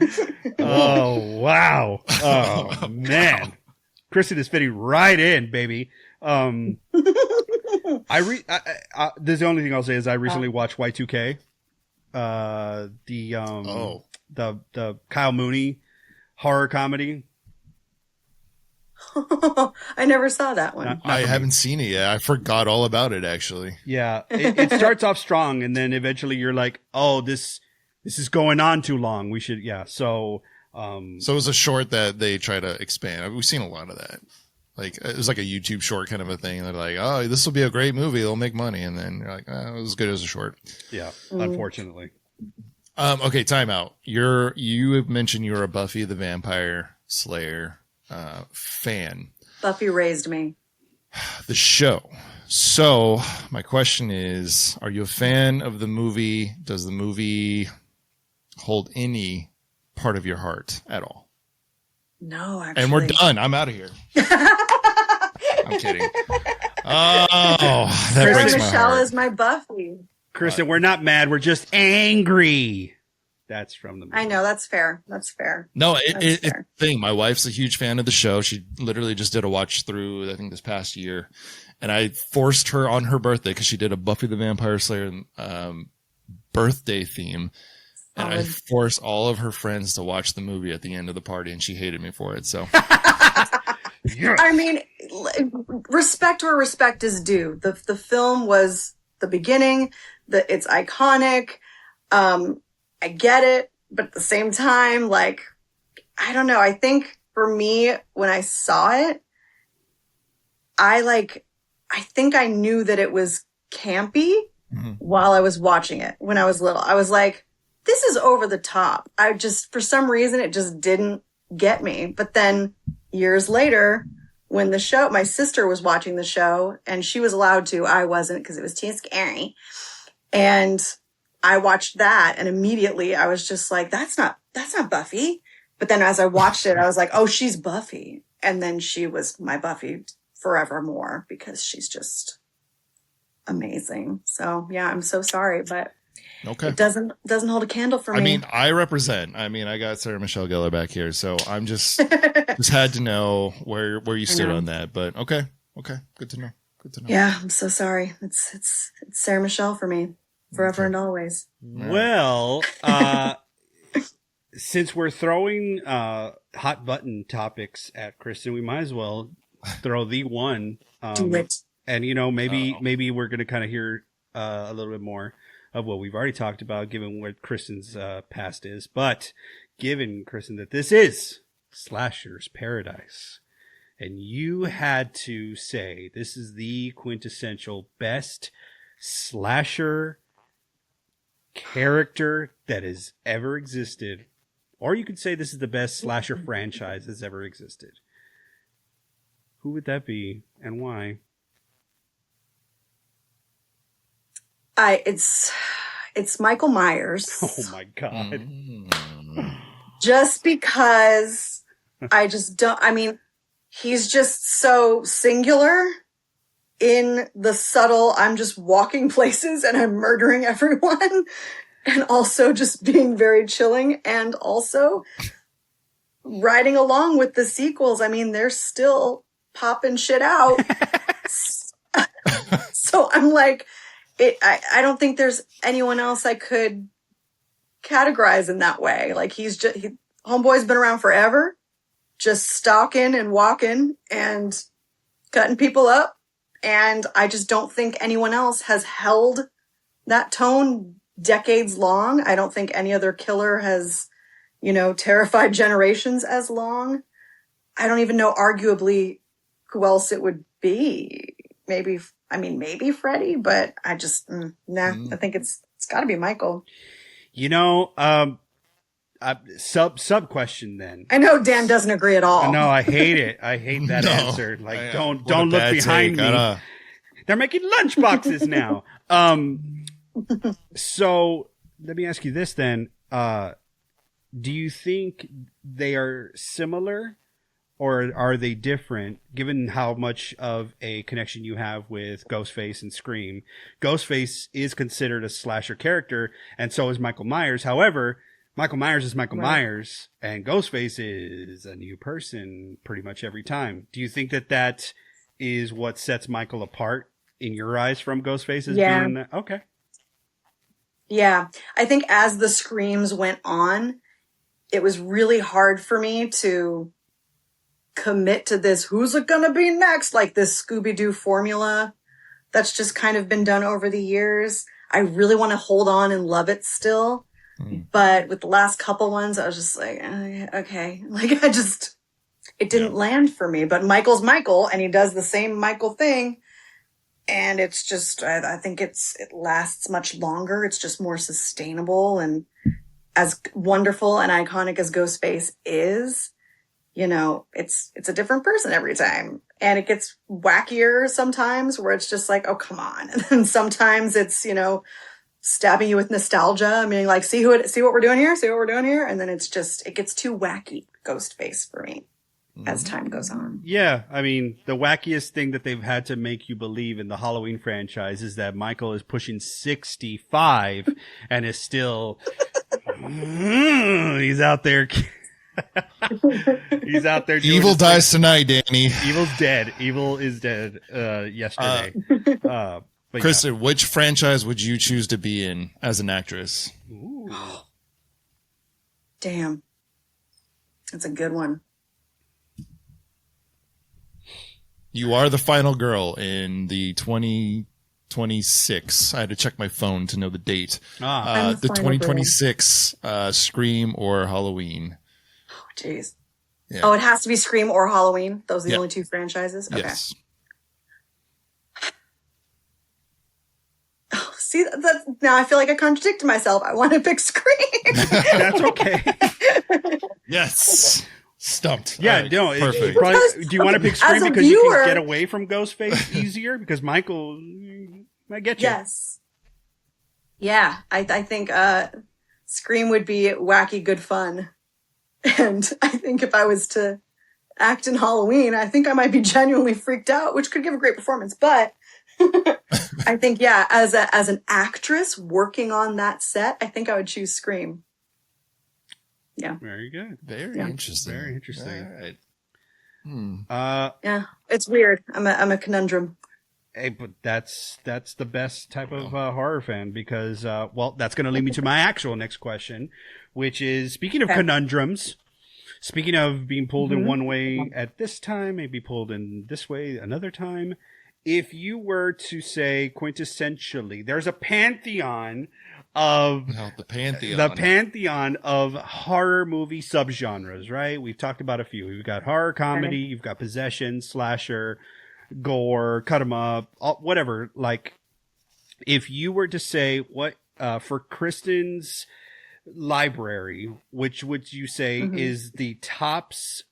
Oh, wow. Oh, man. Kristen is fitting right in, baby. This is the only thing I'll say is I recently watched Y2K. The Kyle Mooney horror comedy. I never saw that one. I haven't seen it yet. I forgot all about it, actually. Yeah. It starts off strong and then eventually you're like, oh, this is going on too long. We should, so it was a short that they try to expand. We've seen a lot of that. Like, it was like a YouTube short kind of a thing. They're like, oh, this will be a great movie. It'll make money. And then you're like, it was as good as a short. Yeah. Unfortunately. Okay. Time out. You have mentioned you're a Buffy the Vampire Slayer fan. Buffy raised me. The show. So my question is, are you a fan of the movie? Does the movie hold any part of your heart at all? No, actually. And we're done. I'm out of here. I'm kidding. Oh, that breaks my Michelle heart. is my Buffy. Kristen, we're not mad. We're just angry. That's from the movie. I know. That's fair. That's fair. No, it's a thing. My wife's a huge fan of the show. She literally just did a watch through, I think, this past year. And I forced her on her birthday because she did a Buffy the Vampire Slayer birthday theme. And I forced all of her friends to watch the movie at the end of the party, and she hated me for it. So, I mean, respect where respect is due. The film was the beginning. It's iconic. I get it, but at the same time, like, I don't know. I think for me, when I saw it, I think I knew that it was campy while I was watching it when I was little. I was like, this is over the top. I just, for some reason, it just didn't get me. But then years later, when my sister was watching the show and she was allowed to, I wasn't because it was too scary. And I watched that and immediately I was just like, that's not Buffy. But then as I watched it, I was like, oh, she's Buffy. And then she was my Buffy forevermore because she's just amazing. So yeah, I'm so sorry, but Okay. it doesn't hold a candle for me. I mean, I represent. I mean, I got Sarah Michelle Gellar back here, so I'm just had to know where you stood on that. But okay, good to know. Yeah, I'm so sorry. It's Sarah Michelle for me, forever and always. Well, since we're throwing hot button topics at Kristen, we might as well throw the one. Do it. And maybe we're going to kind of hear a little bit more of what we've already talked about, given what Kristen's past is. But given, Kristen, that this is Slasher's Paradise, and you had to say this is the quintessential best slasher character that has ever existed, or you could say this is the best slasher franchise that's ever existed, who would that be and why? It's Michael Myers. Oh my God. Just because he's just so singular in the subtle, I'm just walking places and I'm murdering everyone, and also just being very chilling, and also riding along with the sequels. I mean, they're still popping shit out. So I'm like, I don't think there's anyone else I could categorize in that way. Like, homeboy's been around forever, just stalking and walking and cutting people up. And I just don't think anyone else has held that tone decades long. I don't think any other killer has, terrified generations as long. I don't even know arguably who else it would be. Maybe Freddy, but I just, I think it's gotta be Michael. Sub question then. I know Dan doesn't agree at all. No, I hate it. I hate that answer. Like, don't look behind me. They're making lunch boxes now. So let me ask you this then. Do you think they are similar, or are they different, given how much of a connection you have with Ghostface and Scream? Ghostface is considered a slasher character, and so is Michael Myers. However, Michael Myers is Michael Myers, and Ghostface is a new person pretty much every time. Do you think that is what sets Michael apart in your eyes from Ghostface? Being that? Okay. Yeah. I think as the Screams went on, it was really hard for me to commit to this, who's it gonna be next? Like this Scooby-Doo formula that's just kind of been done over the years. I really want to hold on and love it still. But with the last couple ones, I was just like, okay. Like, it didn't land for me. But Michael's Michael, and he does the same Michael thing. And it's just, I think it lasts much longer. It's just more sustainable. And as wonderful and iconic as Ghostface is, it's a different person every time. And it gets wackier sometimes, where it's just like, oh, come on. And then sometimes it's, stabbing you with nostalgia. I mean, like, see what we're doing here? See what we're doing here? And then it gets too wacky, Ghostface, for me, as time goes on. Yeah. I mean, the wackiest thing that they've had to make you believe in the Halloween franchise is that Michael is pushing 65 and is still, he's out there. He's out there. Evil dies tonight, Danny. Evil's dead. Evil is dead yesterday. But Kristen, which franchise would you choose to be in as an actress? Ooh. Damn. That's a good one. You are the final girl in the 2026. I had to check my phone to know the date. The 2026 Scream or Halloween. Oh, jeez. Yeah. Oh, it has to be Scream or Halloween? Those are the only two franchises? Okay. Yes. See, now I feel like I contradicted myself. I want to pick Scream. That's okay. Yes. Stumped. Yeah, All right, no. perfect. Probably, do you want to pick Scream as a because you viewer- can get away from Ghostface easier? Because Michael might get you. Yes. Yeah, I think Scream would be wacky good fun. And I think if I was to act in Halloween, I think I might be genuinely freaked out, which could give a great performance. But I think, yeah, as an actress working on that set, I think I would choose Scream. Yeah. Very good. Very interesting. Very interesting. All right. Yeah, it's weird. I'm a conundrum. Hey, but that's the best type of horror fan because, well, that's going to lead me to my actual next question, which is, speaking of conundrums, speaking of being pulled in one way at this time, maybe pulled in this way another time, if you were to say quintessentially, there's a pantheon of the pantheon of horror movie subgenres, right? We've talked about a few. We've got horror comedy, you've got possession, slasher, gore, cut 'em up, whatever. Like, if you were to say what for Kristen's library, which would you say is the tops,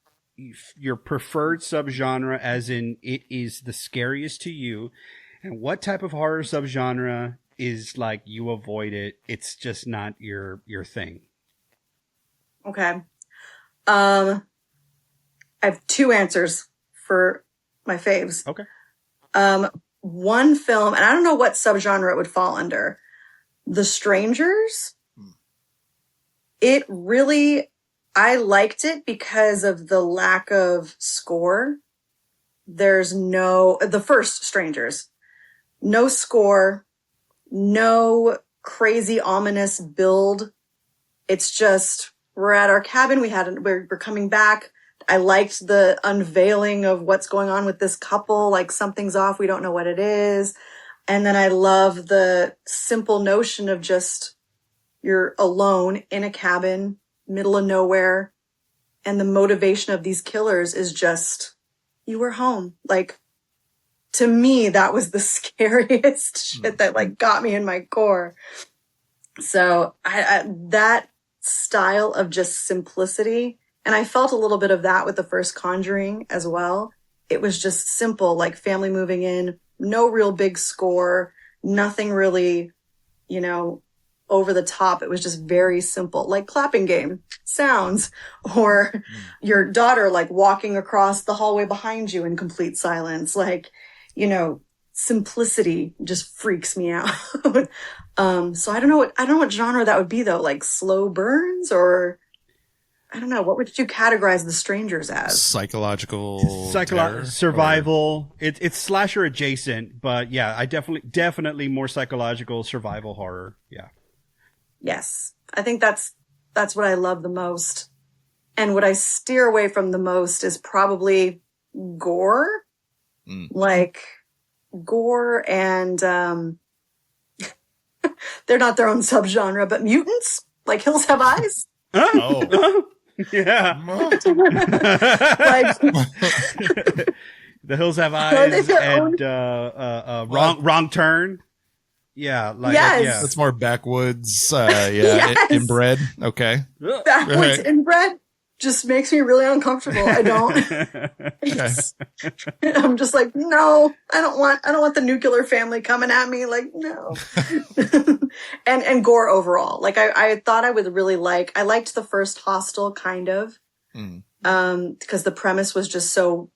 your preferred subgenre, as in it is the scariest to you, and what type of horror subgenre is like you avoid it? It's just not your thing. Okay. I have two answers for my faves. Okay. One film, and I don't know what subgenre it would fall under. The Strangers. It really, I liked it because of the lack of score. The first Strangers, no score, no crazy ominous build. It's just, we're at our cabin. We're coming back. I liked the unveiling of what's going on with this couple. Like, something's off. We don't know what it is. And then I love the simple notion of just, you're alone in a cabin, middle of nowhere. And the motivation of these killers is just, you were home. Like, to me, that was the scariest shit that like got me in my core. So I that style of just simplicity, and I felt a little bit of that with the first Conjuring as well. It was just simple, like family moving in, no real big score, nothing really, over the top. It was just very simple, like clapping game sounds, or your daughter like walking across the hallway behind you in complete silence. Like, simplicity just freaks me out. So I don't know what genre that would be though, like slow burns, or I don't know. What would you categorize The Strangers as? Psychological terror, survival. It's slasher adjacent, but yeah, I definitely more psychological survival horror. Yeah. Yes. I think that's what I love the most. And what I steer away from the most is probably gore. Like gore and they're not their own subgenre, but mutants, like Hills Have Eyes. Oh. Yeah. Like, The Hills Have Eyes and Wrong Turn. Yeah, like yes. yeah. That's more backwoods. Yes. Inbred. Okay. Backwoods Right. inbred just makes me really uncomfortable. I don't. I'm just like, no, I don't want the nuclear family coming at me. Like, no. and gore overall. Like I thought I would really I liked the first Hostel kind of, because the premise was just so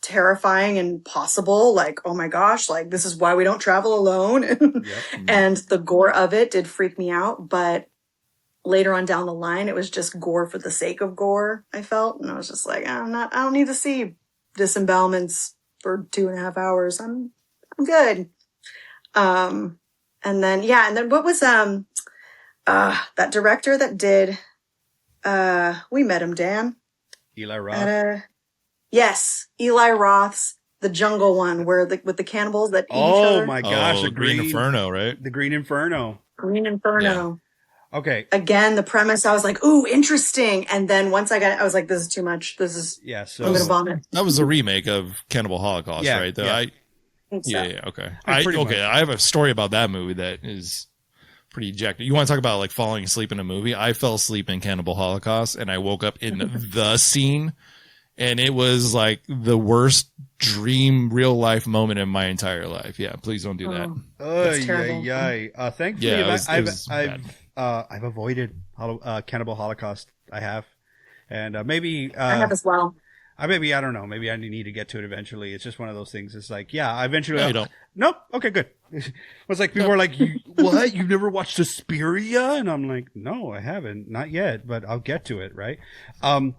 terrifying and possible. Like, oh my gosh, like this is why we don't travel alone. And the gore of it did freak me out. But later on down the line, it was just gore for the sake of gore, I felt. And I was just like, I don't need to see disembowelments for 2.5 hours. I'm good. And then what was, that director that did, we met him, Dan. Eli Roth. Yes. Eli Roth's The Jungle one, where with the cannibals that eat each other. Oh my gosh. The Green Inferno, right? The Green Inferno. Green Inferno. Okay. Again, the premise, I was like, ooh, interesting. And then once I got it, I was like, this is too much. I'm going to vomit. That was a remake of Cannibal Holocaust, right? So, Yeah, okay. Pretty much. I have a story about that movie that is pretty jacked. You want to talk about like falling asleep in a movie? I fell asleep in Cannibal Holocaust, and I woke up in the scene, and it was like the worst dream real life moment in my entire life. Yeah, please don't do that. That's terrible. Thankfully, Yeah, it was bad. I've avoided Cannibal Holocaust. I have, and maybe I have as well. I don't know. Maybe I need to get to it eventually. It's just one of those things. It's like, yeah, eventually. No, you don't. Nope. Okay, good. It's like people are like, what? You've never watched Suspiria? And I'm like, no, I haven't, not yet, but I'll get to it. Right. I'm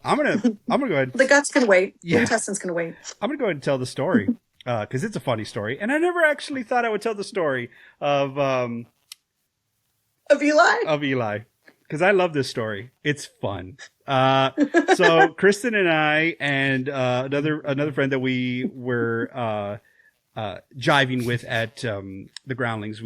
gonna go ahead. The guts can wait. Yeah. The intestines can wait. I'm gonna go ahead and tell the story because it's a funny story, and I never actually thought I would tell the story of Eli. Because I love this story. It's fun. So Kristen and I and another friend that we were jiving with at the Groundlings.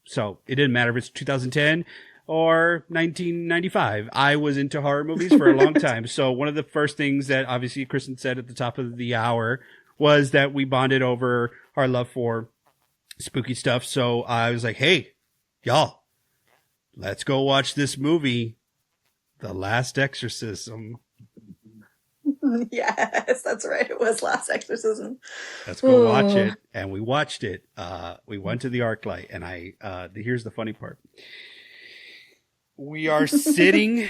So it didn't matter if it's 2010 or 1995. I was into horror movies for a long time. So one of the first things that obviously Kristen said at the top of the hour was that we bonded over our love for spooky stuff. So I was like, hey, y'all, let's go watch this movie, The Last Exorcism. Yes, that's right. It was Last Exorcism. Let's go watch it. And we watched it. We went to the ArcLight, and here's the funny part. We are sitting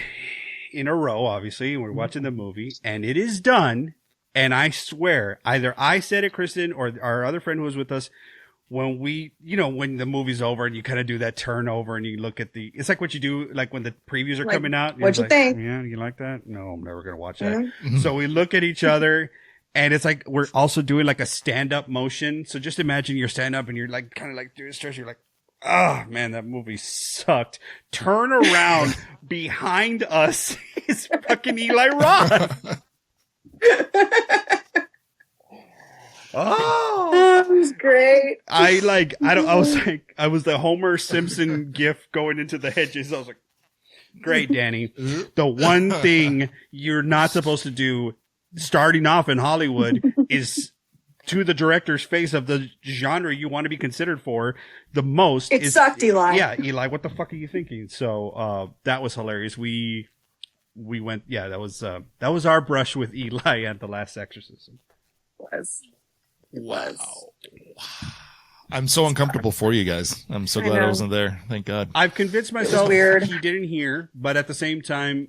in a row, obviously, and we're watching the movie, and it is done. And I swear, either I said it, Kristen, or our other friend who was with us, when when the movie's over and you kind of do that turnover and you look at it's like what you do, like when the previews are coming out. What'd you think? Yeah, you like that? No, I'm never going to watch that. Mm-hmm. So we look at each other, and it's like we're also doing like a stand-up motion. So just imagine you're standing up and you're like kind of like doing stretch. You're like, oh man, that movie sucked. Turn around. Behind us is fucking Eli Roth. Oh, that was great. I was the Homer Simpson gif going into the hedges. I was like, great, Danny. The one thing you're not supposed to do starting off in Hollywood is to the director's face of the genre you want to be considered for the most. It sucked, Eli. Yeah, Eli, what the fuck are you thinking? So, that was hilarious. We went, yeah, that was our brush with Eli at The Last Exorcism. It was. I'm so uncomfortable for you guys. I'm so glad I wasn't there. Thank God. I've convinced myself he didn't hear, but at the same time,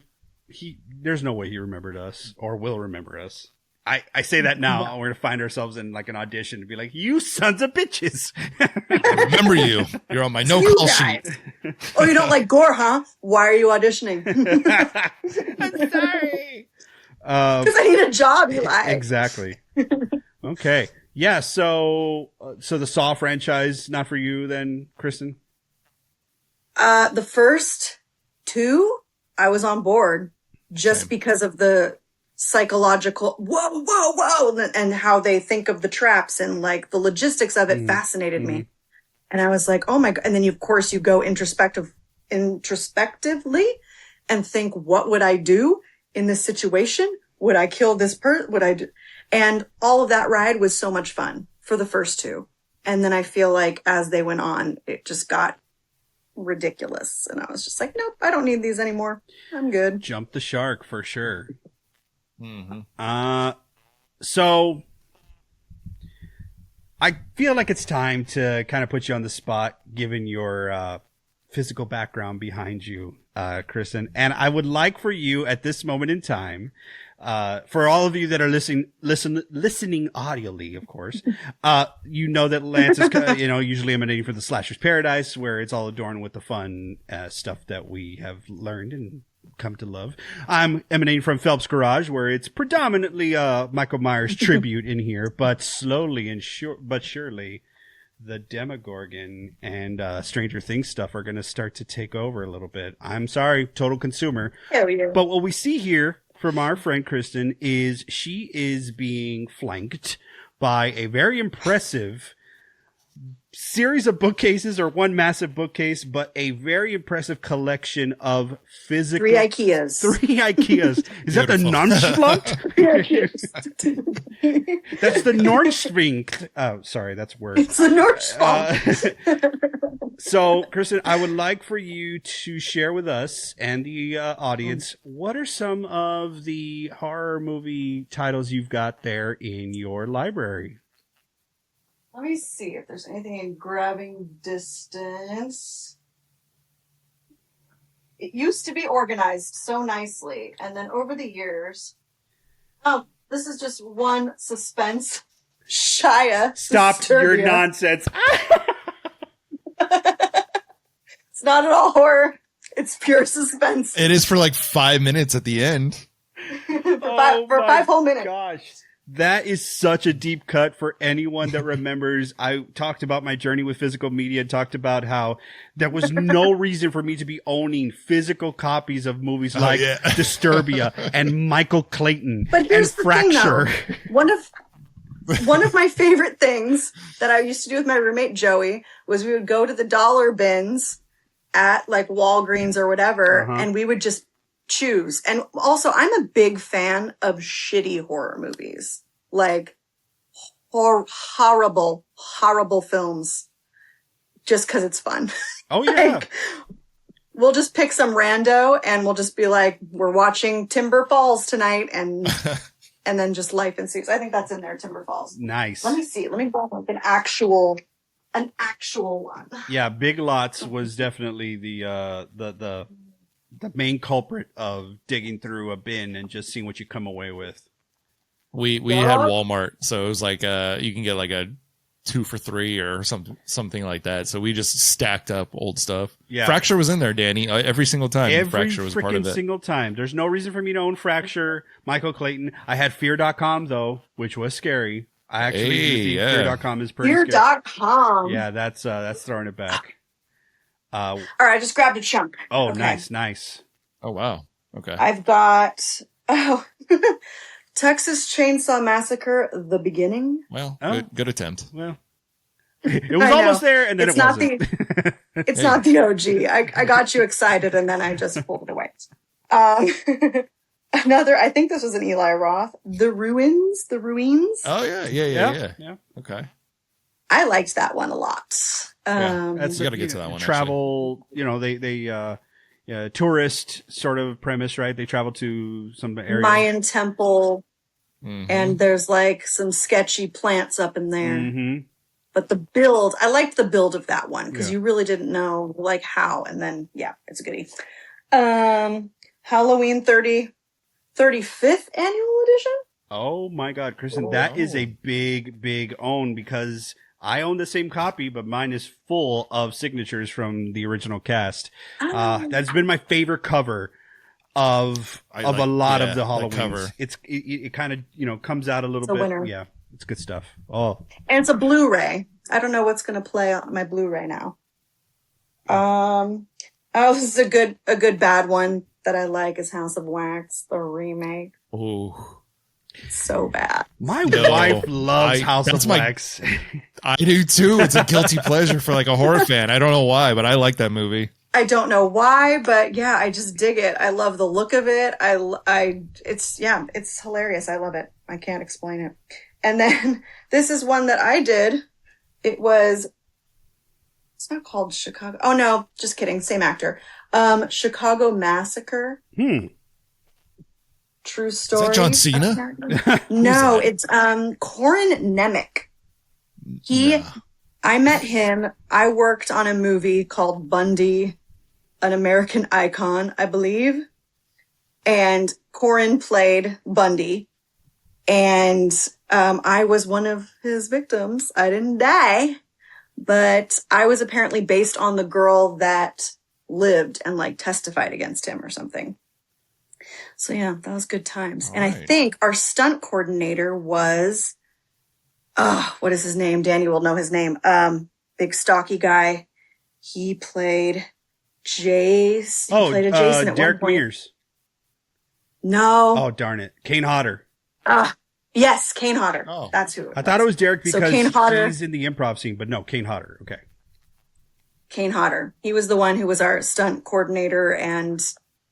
there's no way he remembered us or will remember us. I say that now. We're going to find ourselves in like an audition and be like, you sons of bitches. I remember you. You're on my no-call sheet. Oh, you don't like gore, huh? Why are you auditioning? I'm sorry. Because I need a job, Eli. Exactly. Okay. Yeah, so the Saw franchise, not for you then, Kristen? The first two, I was on board just because of the psychological whoa, and how they think of the traps and like the logistics of it fascinated me. And I was like, oh my God. And then of course you go introspectively and think, what would I do in this situation? Would I kill this person? Would I do? And all of that ride was so much fun for the first two. And then I feel like as they went on, it just got ridiculous. And I was just like, nope, I don't need these anymore. I'm good. Jump the shark for sure. Mm-hmm. So I feel like it's time to kind of put you on the spot, given your physical background behind you, Kristen. And I would like for you at this moment in time, for all of you that are listening audioly, of course, you know that Lance is, usually emanating from the Slasher's Paradise, where it's all adorned with the fun stuff that we have learned and come to love. I'm emanating from Phelps Garage, where it's predominantly Michael Myers tribute in here, but slowly and but surely, the Demogorgon and Stranger Things stuff are going to start to take over a little bit. I'm sorry, total consumer. Hell yeah. But what we see here from our friend Kristen is she is being flanked by a very impressive series of bookcases or one massive bookcase, but a very impressive collection of physical. 3 Ikeas. 3 Ikeas. Is that the Nonschlant? That's the Nordstring. Oh, sorry, that's word. It's the Nordstrom. So, Kristen, I would like for you to share with us and the audience, what are some of the horror movie titles you've got there in your library? Let me see if there's anything in grabbing distance. It used to be organized so nicely, and then over the years... Oh, this is just one suspense. Shia. Stop your Disturbia. nonsense. It's not at all horror. It's pure suspense. It is for like 5 minutes at the end. for 5 whole minutes. Gosh. That is such a deep cut for anyone that remembers. I talked about my journey with physical media and talked about how there was no reason for me to be owning physical copies of movies like Disturbia and Michael Clayton But here's and the Fracture. thing, though. One of my favorite things that I used to do with my roommate Joey was we would go to the dollar bins at like Walgreens or whatever, and we would just choose. And also, I'm a big fan of shitty horror movies, like horrible films, just because it's fun. Oh yeah. Like, we'll just pick some rando and we'll just be like, we're watching Timber Falls tonight, and then just life ensues. I think that's in there, Timber Falls. Nice. Let me see. Let me go like an actual one. Yeah, Big Lots was definitely the main culprit of digging through a bin and just seeing what you come away with. We had Walmart, so it was like you can get like a 2 for $3 or something like that. So we just stacked up old stuff. Yeah. Fracture was in there, Danny, every single time. Every Fracture was part of freaking it. single time. There's no reason for me to own Fracture, Michael Clayton. I had Fear.com though, which was scary. I actually think Fear.com is pretty scary. Fear.com. Yeah, that's throwing it back. All right, I just grabbed a chunk. Oh, Okay. nice. Oh, wow. Okay. I've got Texas Chainsaw Massacre: The Beginning. Well, Oh. good attempt. Well, it was I know. almost there, and then It's it not wasn't. It's not the OG. I got you excited, and then I just pulled it away. Another, I think this was an Eli Roth. The Ruins. Oh, yeah. Okay. I liked that one a lot. That's You gotta get to that one, travel. You know, they tourist sort of premise, right? They travel to some area. Mayan temple, Mhm. and there's like some sketchy plants up in there. Mm-hmm. But the build, I liked the build of that one because Yeah. you really didn't know like how, and then it's a goodie. Halloween 35th annual edition. Oh my God, Kristen, that is a big own because I own the same copy, but mine is full of signatures from the original cast. That's been my favorite cover of a lot of the Halloweens. cover. It kind of comes out a little It's a bit. winner. Yeah, it's good stuff. Oh, And it's a Blu-ray. I don't know what's going to play on my Blu-ray now. This is a good bad one that I like is House of Wax, the remake. Oh, So bad. my wife loves House that's of my- Wax. I do too. It's a guilty pleasure for like a horror fan. I don't know why, but I like that movie. I don't know why, but yeah, I just dig it. I love the look of it. It's hilarious. I love it. I can't explain it. And then this is one that I did. It's not called Chicago. Oh no, just kidding. Same actor. Chicago Massacre. True story. Is that John Cena? No, it's Corin Nemec. I met him. I worked on a movie called Bundy, an American Icon, I believe. And Corin played Bundy. And I was one of his victims. I didn't die, but I was apparently based on the girl that lived and like testified against him or something. So yeah, that was good times. All and I right. think our stunt coordinator was, what is his name? Danny will know his name. Big stocky guy. He played Jace. He played a Jason at Derek one point. Mears. No. Oh, darn it. Kane Hodder. Yes, Kane Hodder. Oh. That's who. I thought it was Derek So because Kane Hodder- he's in the improv scene, but no, Kane Hodder. Okay. Kane Hodder. He was the one who was our stunt coordinator and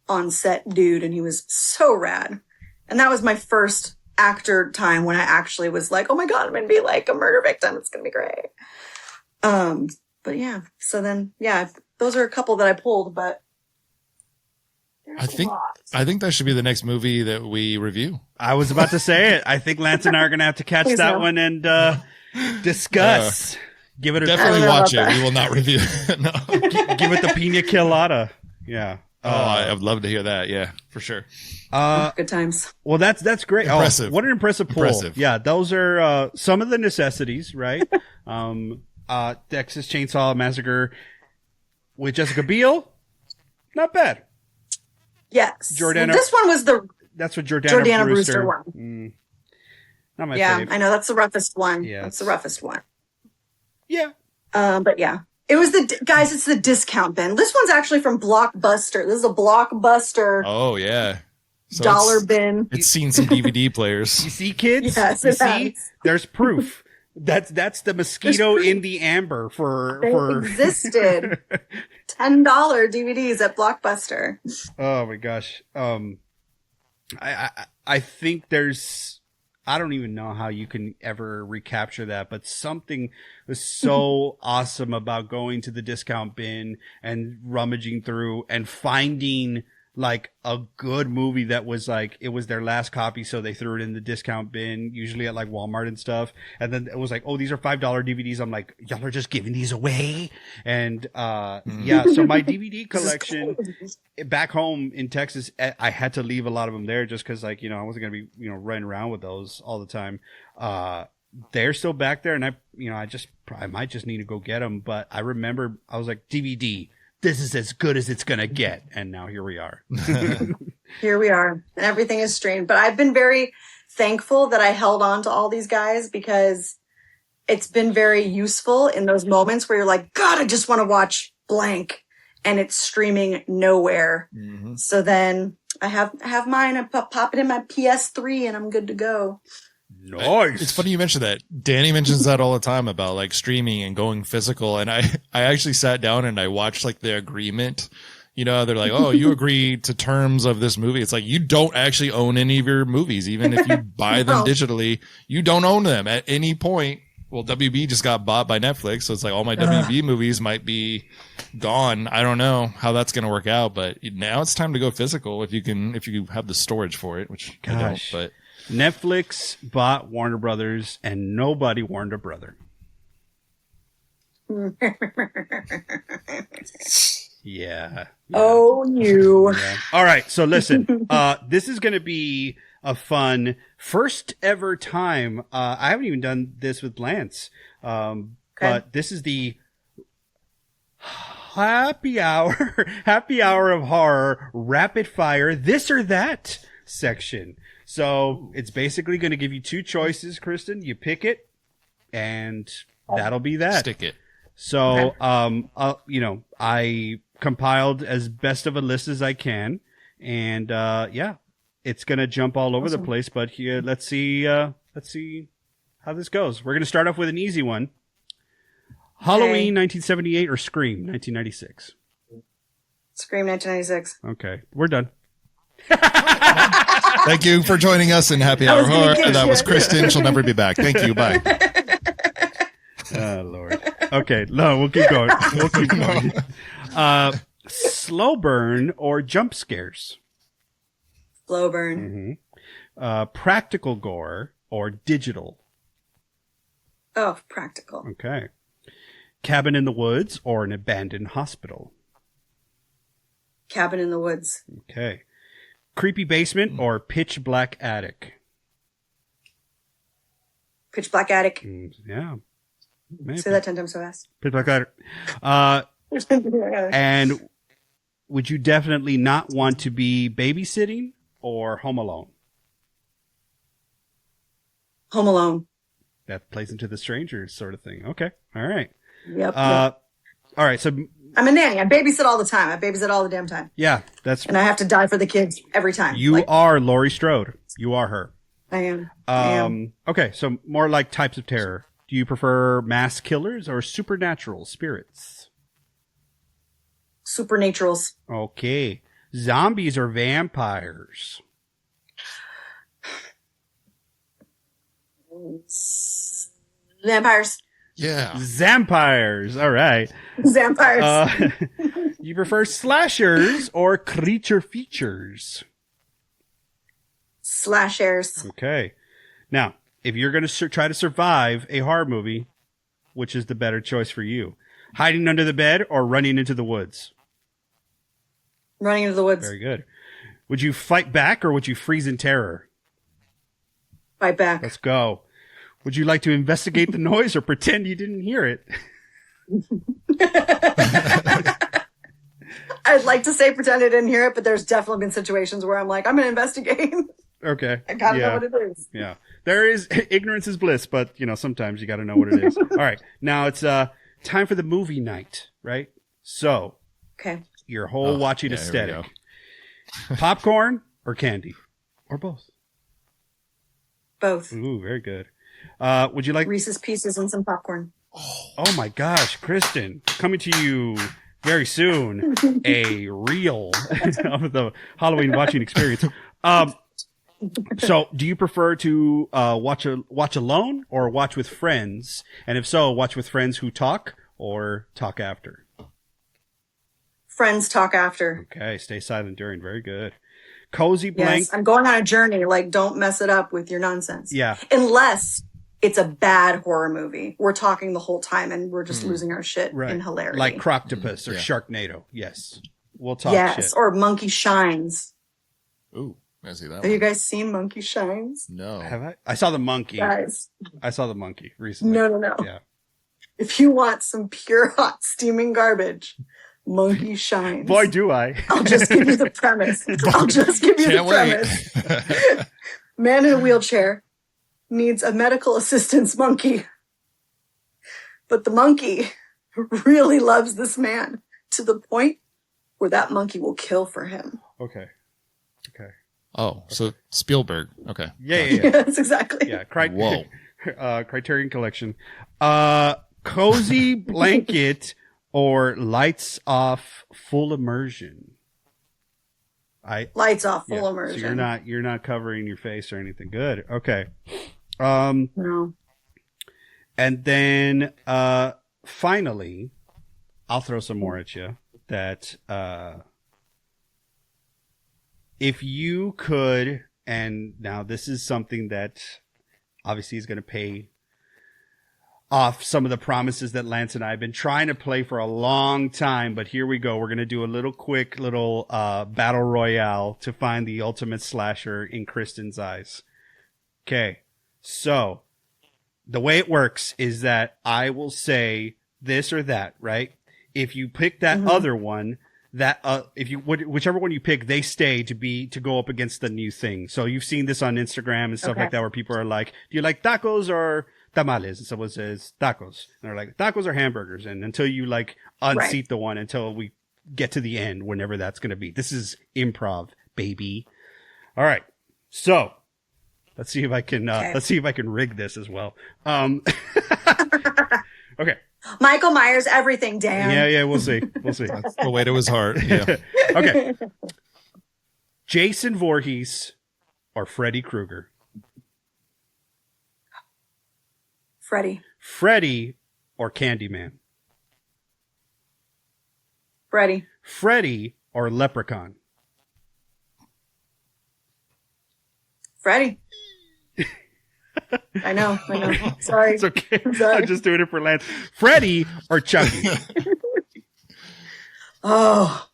on set dude, and he was so rad. And that was my first actor time when I actually was like, oh my God, I'm going to be like a murder victim. It's going to be great. But yeah, so then, yeah, those are a couple that I pulled, but there's I think that should be the next movie that we review. I was about to say it. I think Lance and I are going to have to catch Please that no. one and discuss. Give it a Definitely I don't know watch it. about that. We will not review it. No. give it the pina colada. Yeah. Oh, I'd love to hear that. Yeah, for sure. good times. Well, that's great. Impressive. Oh, what an impressive pull. Impressive. Yeah, those are some of the necessities, right? Texas Chainsaw Massacre with Jessica Biel, not bad. Yes. Jordana- This one was the That's what Jordana Jordana Brewster Brewster one. Not my Yeah, fave. I know. That's the roughest one. Yeah, That's the roughest one. Yeah. But yeah. It was guys, it's the discount bin. This one's actually from Blockbuster. This is a Blockbuster Oh, yeah. So dollar it's- bin. It's seen some DVD players. You see, kids? Yes, you it see? has. There's proof. That's the mosquito There's proof. in the amber They for existed. $10 DVDs at Blockbuster. Oh my gosh. I think there's, I don't even know how you can ever recapture that, but something was so awesome about going to the discount bin and rummaging through and finding like a good movie that was like, it was their last copy. So they threw it in the discount bin, usually at like Walmart and stuff. And then it was like, oh, these are $5 DVDs. I'm like, y'all are just giving these away. And, yeah, so my DVD collection back home in Texas, I had to leave a lot of them there just cause like, I wasn't going to be, running around with those all the time. They're still back there and I might just need to go get them. But I remember I was like, DVD. This is as good as it's going to get. And now here we are. Here we are. And everything is streamed. But I've been very thankful that I held on to all these guys because it's been very useful in those moments where you're like, God, I just want to watch blank. And it's streaming nowhere. Mm-hmm. So then I have mine. I pop it in my PS3 and I'm good to go. Nice. It's funny you mentioned that. Danny mentions that all the time about like streaming and going physical. And I actually sat down and I watched like the agreement. They're like, oh, you agree to terms of this movie. It's like, you don't actually own any of your movies. Even if you buy them digitally, you don't own them at any point. Well, WB just got bought by Netflix. So it's like all my WB movies might be gone. I don't know how that's going to work out, but now it's time to go physical if you have the storage for it, which I don't, but. Netflix bought Warner Brothers and nobody warned a brother. Yeah. Oh, you. Yeah. All right. So listen, this is going to be a fun first ever time. I haven't even done this with Lance. But this is the happy hour of horror, rapid fire, this or that section. So it's basically going to give you two choices, Kristen. You pick it, and that'll be that. Stick it. So, I compiled as best of a list as I can, and it's going to jump all over the place. But here, let's see how this goes. We're going to start off with an easy one: Halloween 1978 or Scream 1996. Scream 1996. Okay, we're done. Thank you for joining us in Happy Hour Horror. That was Kristen. She'll never be back. Thank you. Bye. Oh, Lord. Okay, no, we'll keep going. Slow burn or jump scares? Slow burn. Mm-hmm. Practical gore or digital? Oh, practical. Okay. Cabin in the woods or an abandoned hospital? Cabin in the woods. Okay. Creepy basement or pitch black attic? Pitch black attic. Yeah. Maybe. Say that 10 times so fast. Pitch black attic. And would you definitely not want to be babysitting or home alone? Home Alone. That plays into the strangers sort of thing. Okay. All right. Yep. All right. So I'm a nanny. I babysit all the time. I babysit all the damn time. yeah, that's And I have to die for the kids every time. you are Laurie Strode. You are her. I am. Okay, so more like types of terror. Do you prefer mass killers or supernatural spirits? Supernaturals. Okay. Zombies or vampires? Vampires. Yeah. Vampires. All right. Vampires. You prefer slashers or creature features? Slashers. Okay. Now, if you're going to try to survive a horror movie, which is the better choice for you? Hiding under the bed or running into the woods? Running into the woods. Very good. Would you fight back or would you freeze in terror? Fight back. Let's go. Would you like to investigate the noise or pretend you didn't hear it? I'd like to say pretend I didn't hear it, but there's definitely been situations where I'm like, I'm going to investigate. Okay. I gotta know what it is. Yeah. There is ignorance is bliss, but sometimes you gotta know what it is. All right. Now it's time for the movie night, right? So Okay. your whole watching yeah, here we aesthetic. Popcorn or candy? Or both? Both. Ooh, very good. Would you like Reese's Pieces and some popcorn. Oh my gosh, Kristen, coming to you very soon, a reel of the Halloween watching experience. So do you prefer to watch alone or watch with friends? And if so, watch with friends who talk or talk after? Friends talk after. Okay, stay silent during. Very good. Cozy blank. Yes, I'm going on a journey. Like, don't mess it up with your nonsense. Yeah. Unless it's a bad horror movie. We're talking the whole time and we're just losing our shit in hilarity. Like Croctopus or Sharknado. Yes. We'll talk shit. Or Monkey Shines. Ooh, I see that Have one. you guys seen Monkey Shines? No. Have I? I saw the monkey. Guys. I saw the monkey recently. No. Yeah. If you want some pure hot steaming garbage, Monkey Shines. Boy, do I. I'll just give you the premise. Can't wait. Man in a wheelchair needs a medical assistance monkey. But the monkey really loves this man to the point where that monkey will kill for him. Okay. Oh, so Spielberg. Okay. Yeah. Yes, exactly. Yeah. Whoa. Criterion Collection. Cozy blanket or lights off full immersion? Lights off, full So immersion. you're not covering your face or anything. Good. Okay. No. And then finally, I'll throw some more at you. That if you could, and now this is something that obviously is going to pay off some of the promises that Lance and I have been trying to play for a long time, but here we go. We're going to do a little quick battle royale to find the ultimate slasher in Kristen's eyes. Okay. So the way it works is that I will say this or that, right? If you pick that other one, whichever one you pick, they stay to go up against the new thing. So you've seen this on Instagram and stuff like that, where people are like, do you like tacos or tamales? And someone says tacos. And they're like, tacos or hamburgers. And until you unseat the one until we get to the end, whenever that's going to be. This is improv, baby. All right. So let's see if I can rig this as well. Okay. Michael Myers, everything, Dan. Yeah, we'll see. That's the way to his heart. Yeah. Okay. Jason Voorhees or Freddy Krueger? Freddy. Freddy or Candyman? Freddy. Freddy or Leprechaun? Freddy. I know. Sorry. It's okay. Sorry. I'm just doing it for Lance. Freddy or Chucky? Oh.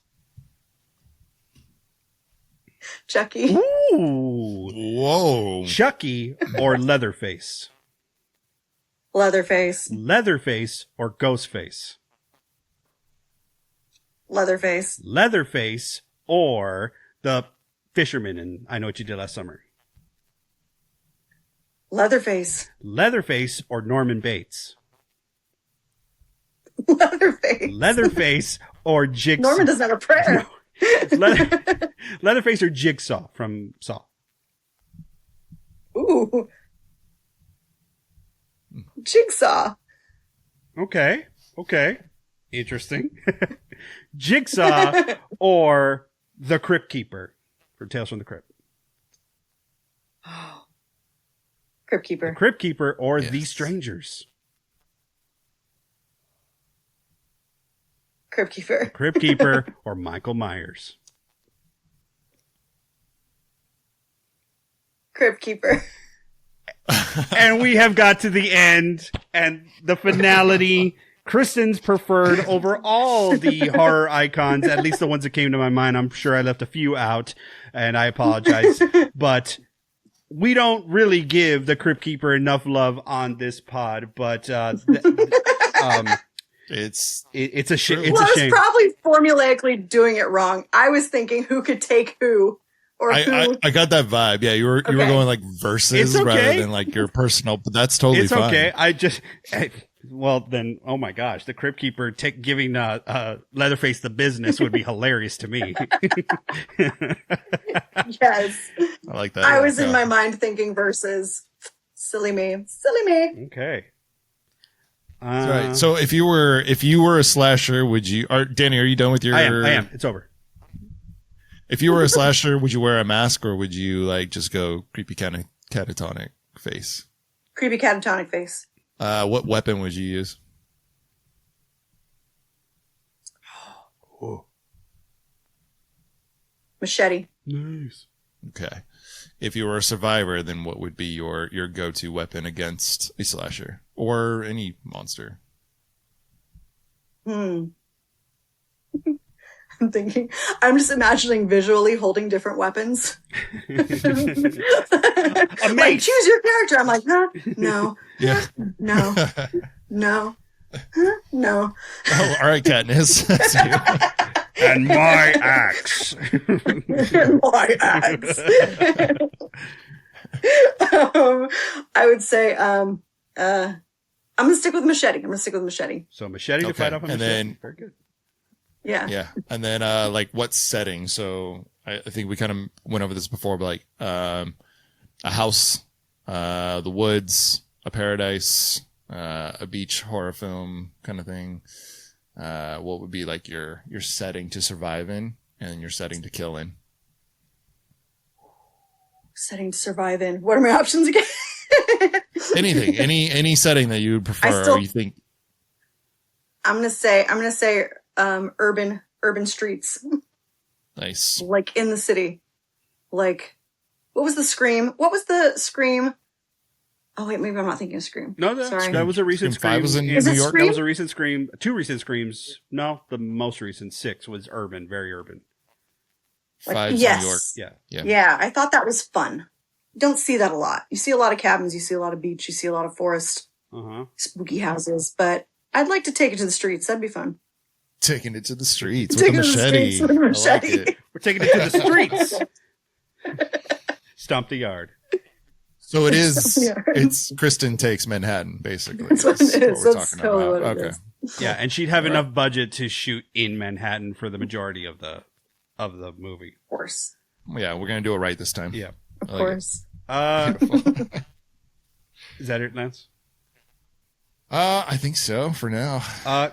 Chucky. Ooh. Whoa. Chucky or Leatherface? Leatherface. Leatherface or Ghostface? Leatherface. Leatherface or the fisherman in I Know What You Did Last Summer? Leatherface. Leatherface or Norman Bates? Leatherface. Leatherface or Jigsaw? Norman doesn't have a prayer. Leatherface or Jigsaw from Saw? Ooh. Ooh. Jigsaw. Okay. Interesting. Jigsaw or the Crypt Keeper for Tales from the Crypt. Crypt Keeper. The Crypt Keeper or Yes. The Strangers. Crypt Keeper. Crypt Keeper or Michael Myers. Crypt Keeper. And we have got to the end and the finality. Kristen's preferred over all the horror icons, at least the ones that came to my mind. I'm sure I left a few out, and I apologize. But we don't really give the Crypt Keeper enough love on this pod. But It's it's a shame. Well, It's I a was shame. probably formulaically doing it wrong. I was thinking who could take who, or who. I got that vibe. Yeah, you were Okay. going like verses It's okay. rather than like your personal, but that's totally It's fine. okay. Well, then, oh my gosh, the Crypt Keeper giving Leatherface the business would be hilarious to me. Yes. I like that. I was in Yeah. my mind thinking verses. Silly me. Silly me. Okay. That's right. So if you were a slasher, would you? Or Danny, are you done with your? I am. It's over. If you were a slasher, would you wear a mask or would you like just go creepy kind of catatonic face? Creepy catatonic face. What weapon would you use? Machete. Nice. Okay. If you were a survivor, then what would be your go-to weapon against a slasher or any monster? I'm just imagining visually holding different weapons. Like, mace. choose your character. I'm like, huh? No. Yeah. No. No. Huh? No. Oh, all right, Katniss. That's you. And my axe. My axe. I would say, I'm gonna stick with machete. So machete to Okay, fight off a and machete. then- Very good. Yeah. Yeah. And then, like what setting? So I think we kind of went over this before, but like, a house, the woods, a paradise, a beach horror film kind of thing. What would be like your setting to survive in and your setting to kill in? Setting to survive in. What are my options again? Anything, any setting that you would prefer, still- or you think. I'm gonna say urban streets, Nice. like in the city. Like, what was the Scream? Oh wait, maybe I'm not thinking of Scream. No, Sorry. that was a recent Scream 5 was in Is New it York. Scream? That was a recent Scream. 2 recent Screams. No, the most recent 6 was urban, very urban. Like, 5's yes. New York. Yeah. Yeah, I thought that was fun. You don't see that a lot. You see a lot of cabins, you see a lot of beach, you see a lot of forest, spooky houses, but I'd like to take it to the streets. That'd be fun. Taking it to the streets with a Taking it to the machete. streets with a I like machete. it. We're taking it to the streets. Stomp the yard. So it is. Yeah. It's Kristen takes Manhattan, basically. That's what it is. we're That's talking totally about. what it Okay. is. Yeah, and she'd have enough budget to shoot in Manhattan for the majority of the movie. Of course. Yeah, we're gonna do it right this time. Yeah. Of I like it. course. Is that it, Lance? I think so for now.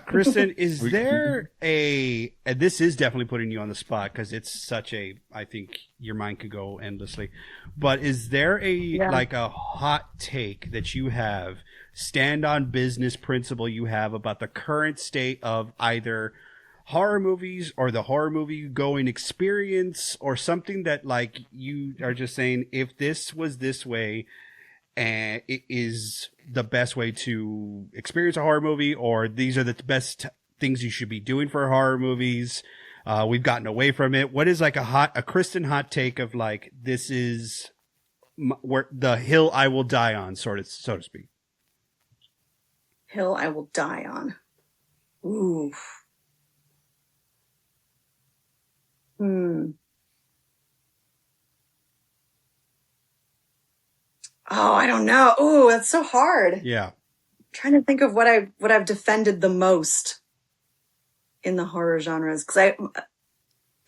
Kristen, is there and this is definitely putting you on the spot because it's such I think your mind could go endlessly, but is there like a hot take that you have, stand on business principle you have about the current state of either horror movies or the horror movie going experience, or something that like you are just saying, if this was this way, and it is the best way to experience a horror movie, or these are the best things you should be doing for horror movies. We've gotten away from it. What is like a Kristen hot take of like, this is where the hill I will die on, so to speak. Hill I will die on. Ooh. Oh, I don't know. Ooh, that's so hard. Yeah. I'm trying to think of what I've defended the most in the horror genres, because I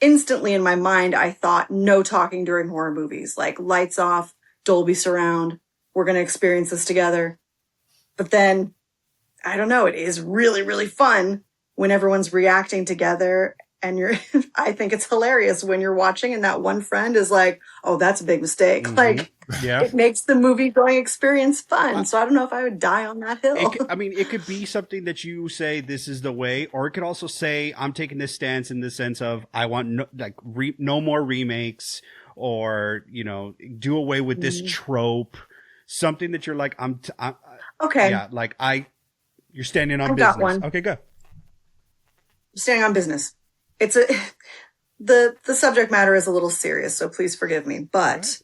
instantly in my mind I thought no talking during horror movies, like lights off, Dolby Surround. We're going to experience this together. But then, I don't know, it is really, really fun when everyone's reacting together. And I think it's hilarious when you're watching and that one friend is like, oh, that's a big mistake. Mm-hmm. Like, yeah. it makes the movie going experience fun. So I don't know if I would die on that hill. It could be something that you say this is the way, or it could also say I'm taking this stance in the sense of I want no more remakes, or do away with this trope. Something that you're like okay. Yeah, like you're standing on I've business. got one. Okay, go. Standing on business. The subject matter is a little serious, so please forgive me. But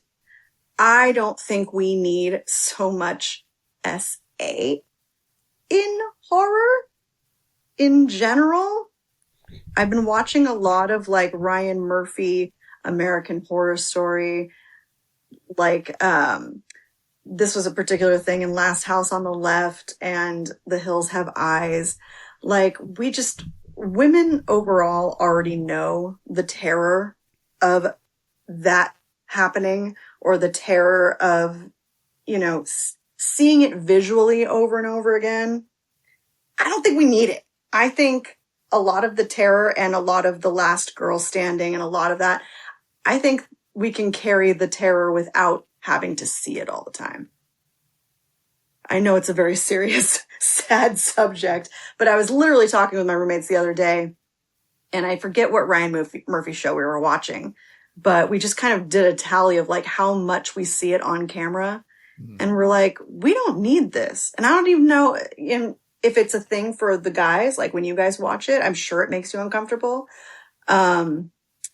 I don't think we need so much SA in horror in general. I've been watching a lot of like Ryan Murphy, American Horror Story. Like, this was a particular thing in Last House on the Left and The Hills Have Eyes. Like, women overall already know the terror of that happening, or the terror of, seeing it visually over and over again. I don't think we need it. I think a lot of the terror and a lot of The Last Girl Standing and a lot of that, I think we can carry the terror without having to see it all the time. I know it's a very serious, sad subject, but I was literally talking with my roommates the other day, and I forget what Ryan Murphy show we were watching, but we just kind of did a tally of like how much we see it on camera. And we're like, we don't need this. And I don't even know if it's a thing for the guys, like when you guys watch it, I'm sure it makes you uncomfortable. But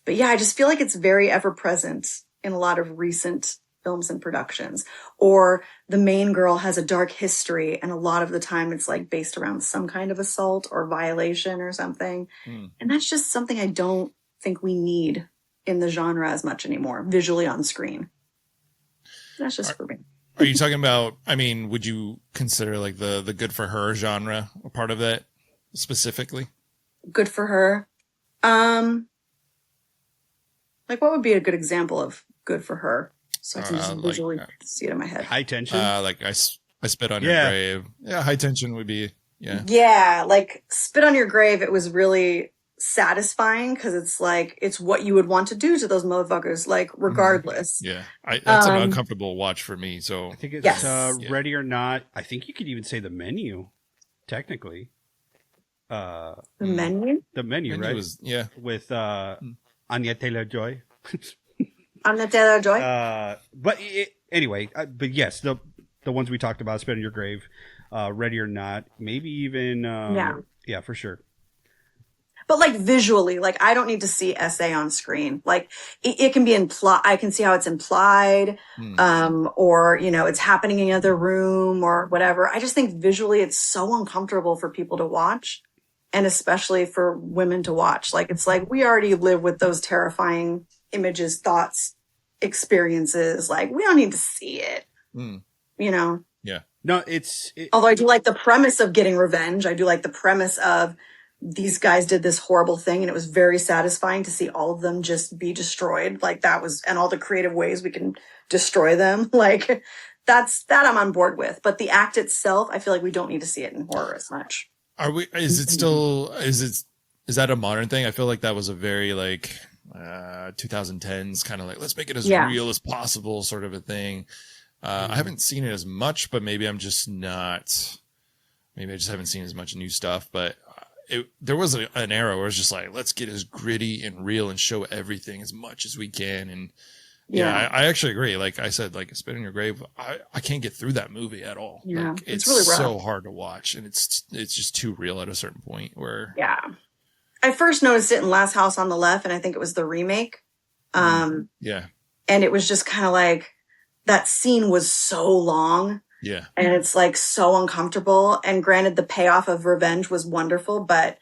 yeah, I just feel like it's very ever present in a lot of recent films and productions. Or the main girl has a dark history, and a lot of the time it's like based around some kind of assault or violation or something. And that's just something I don't think we need in the genre as much anymore, visually on screen. That's just for me. Are you talking about, would you consider like the good for her genre a part of that specifically? Good for her. Like what would be a good example of good for her? So I can just visually see it in my head. High tension. Like I spit on your grave. Yeah. High tension would be, Yeah. Like Spit on Your Grave. It was really satisfying because it's like, it's what you would want to do to those motherfuckers, like regardless. Yeah. That's an uncomfortable watch for me. So I think it's Ready or Not. I think you could even say The Menu, technically. The Menu? The Menu, right? Was, with Anya Taylor-Joy. Anya Taylor-Joy? Anyway, but yes, the ones we talked about, Spit on Your Grave, Ready or Not, maybe even, yeah, for sure. But like visually, like I don't need to see SA on screen. Like it can be implied. I can see how it's implied, or it's happening in another room or whatever. I just think visually it's so uncomfortable for people to watch, and especially for women to watch. Like it's like we already live with those terrifying images, thoughts, experiences. Like we don't need to see it. Yeah. No, although I do like the premise of getting revenge. I do like the premise of these guys did this horrible thing, and it was very satisfying to see all of them just be destroyed. Like that was, and all the creative ways we can destroy them. Like that I'm on board with. But the act itself, I feel like we don't need to see it in horror as much. Is that a modern thing? I feel like that was a very like 2010s kind of like, let's make it as real as possible sort of a thing. I haven't seen it as much, but maybe I just haven't seen as much new stuff, but there was an era where it's just like, let's get as gritty and real and show everything as much as we can. And I actually agree. Like I said, like Spit on Your Grave, I can't get through that movie at all. Yeah, like, it's really rough. So hard to watch, and it's just too real at a certain point where. Yeah. I first noticed it in Last House on the Left, and I think it was the remake. And it was just kind of like, that scene was so long. Yeah. And it's like so uncomfortable. And granted, the payoff of revenge was wonderful, but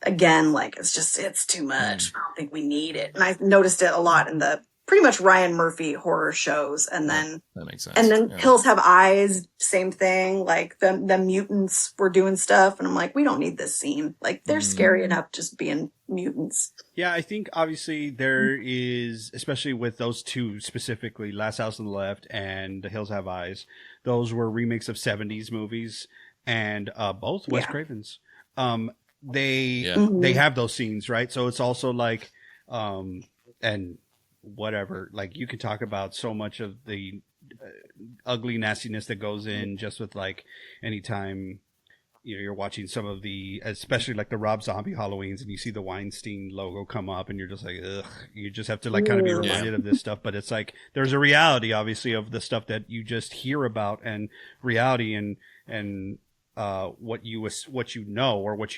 again, like it's too much. I don't think we need it. And I noticed it a lot in the pretty much Ryan Murphy horror shows. And then That makes sense. and then Yeah. Hills Have Eyes, same thing. Like the mutants were doing stuff, and I'm like, we don't need this scene. Like they're scary enough just being mutants. Yeah, I think obviously there is, especially with those two specifically, Last House on the Left and The Hills Have Eyes. Those were remakes of 70s movies, and both Wes Yeah. Craven's. They Yeah. they have those scenes, right? So it's also like, and whatever, like you can talk about so much of the ugly nastiness that goes in just with like anytime you're watching some of the, especially like the Rob Zombie Halloweens, and you see the Weinstein logo come up, and you're just like, ugh. You just have to like kind of be Ooh. reminded of this stuff. But it's like there's a reality, obviously, of the stuff that you just hear about, and reality and what you know or what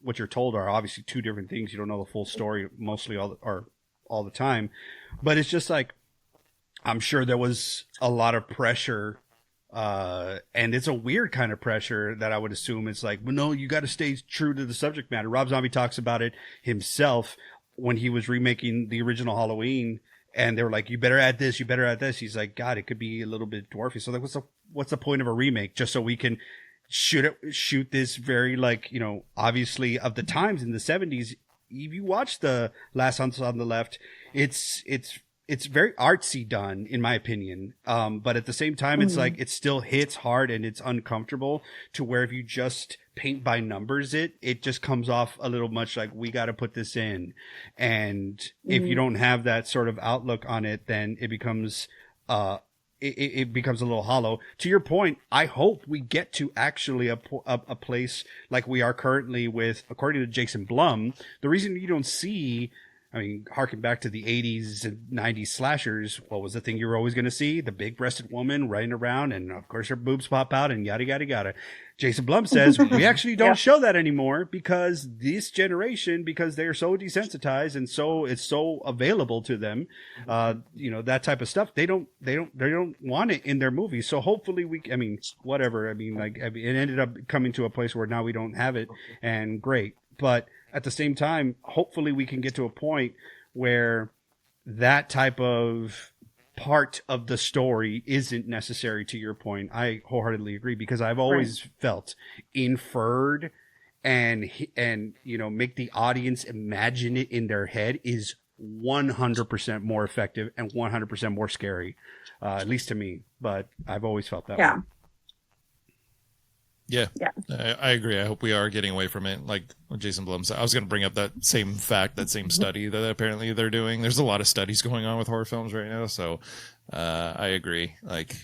what you're told are obviously two different things. You don't know the full story mostly all the time, but it's just like I'm sure there was a lot of pressure. And it's a weird kind of pressure that I would assume it's like, well, no, you got to stay true to the subject matter. Rob Zombie talks about it himself when he was remaking the original Halloween, and they were like, you better add this, you better add this. He's like, God, it could be a little bit dwarfy. So like, what's the point of a remake? Just so we can shoot this very like, obviously of the times in the 70s. If you watch the Last House on the Left, it's very artsy done, in my opinion. But at the same time, it's like it still hits hard and it's uncomfortable to where if you just paint by numbers it just comes off a little much like we got to put this in. And if you don't have that sort of outlook on it, then it becomes it becomes a little hollow. To your point, I hope we get to actually a place like we are currently with, according to Jason Blum, the reason you don't see, I mean, harken back to the 80s and 90s slashers, what was the thing you were always going to see? The big-breasted woman running around, and of course her boobs pop out, and yada, yada, yada. Jason Blum says, we actually don't show that anymore because this generation, because they're so desensitized and so it's so available to them, that type of stuff, they don't want it in their movies. So hopefully it ended up coming to a place where now we don't have it, and great. But at the same time, hopefully we can get to a point where that type of part of the story isn't necessary. To your point, I wholeheartedly agree, because I've always felt inferred and make the audience imagine it in their head is 100% more effective and 100% more scary, at least to me. But I've always felt that way. Yeah, I agree. I hope we are getting away from it. Like Jason Blum said, I was going to bring up that same fact, that same study that apparently they're doing. There's a lot of studies going on with horror films right now. So I agree. Like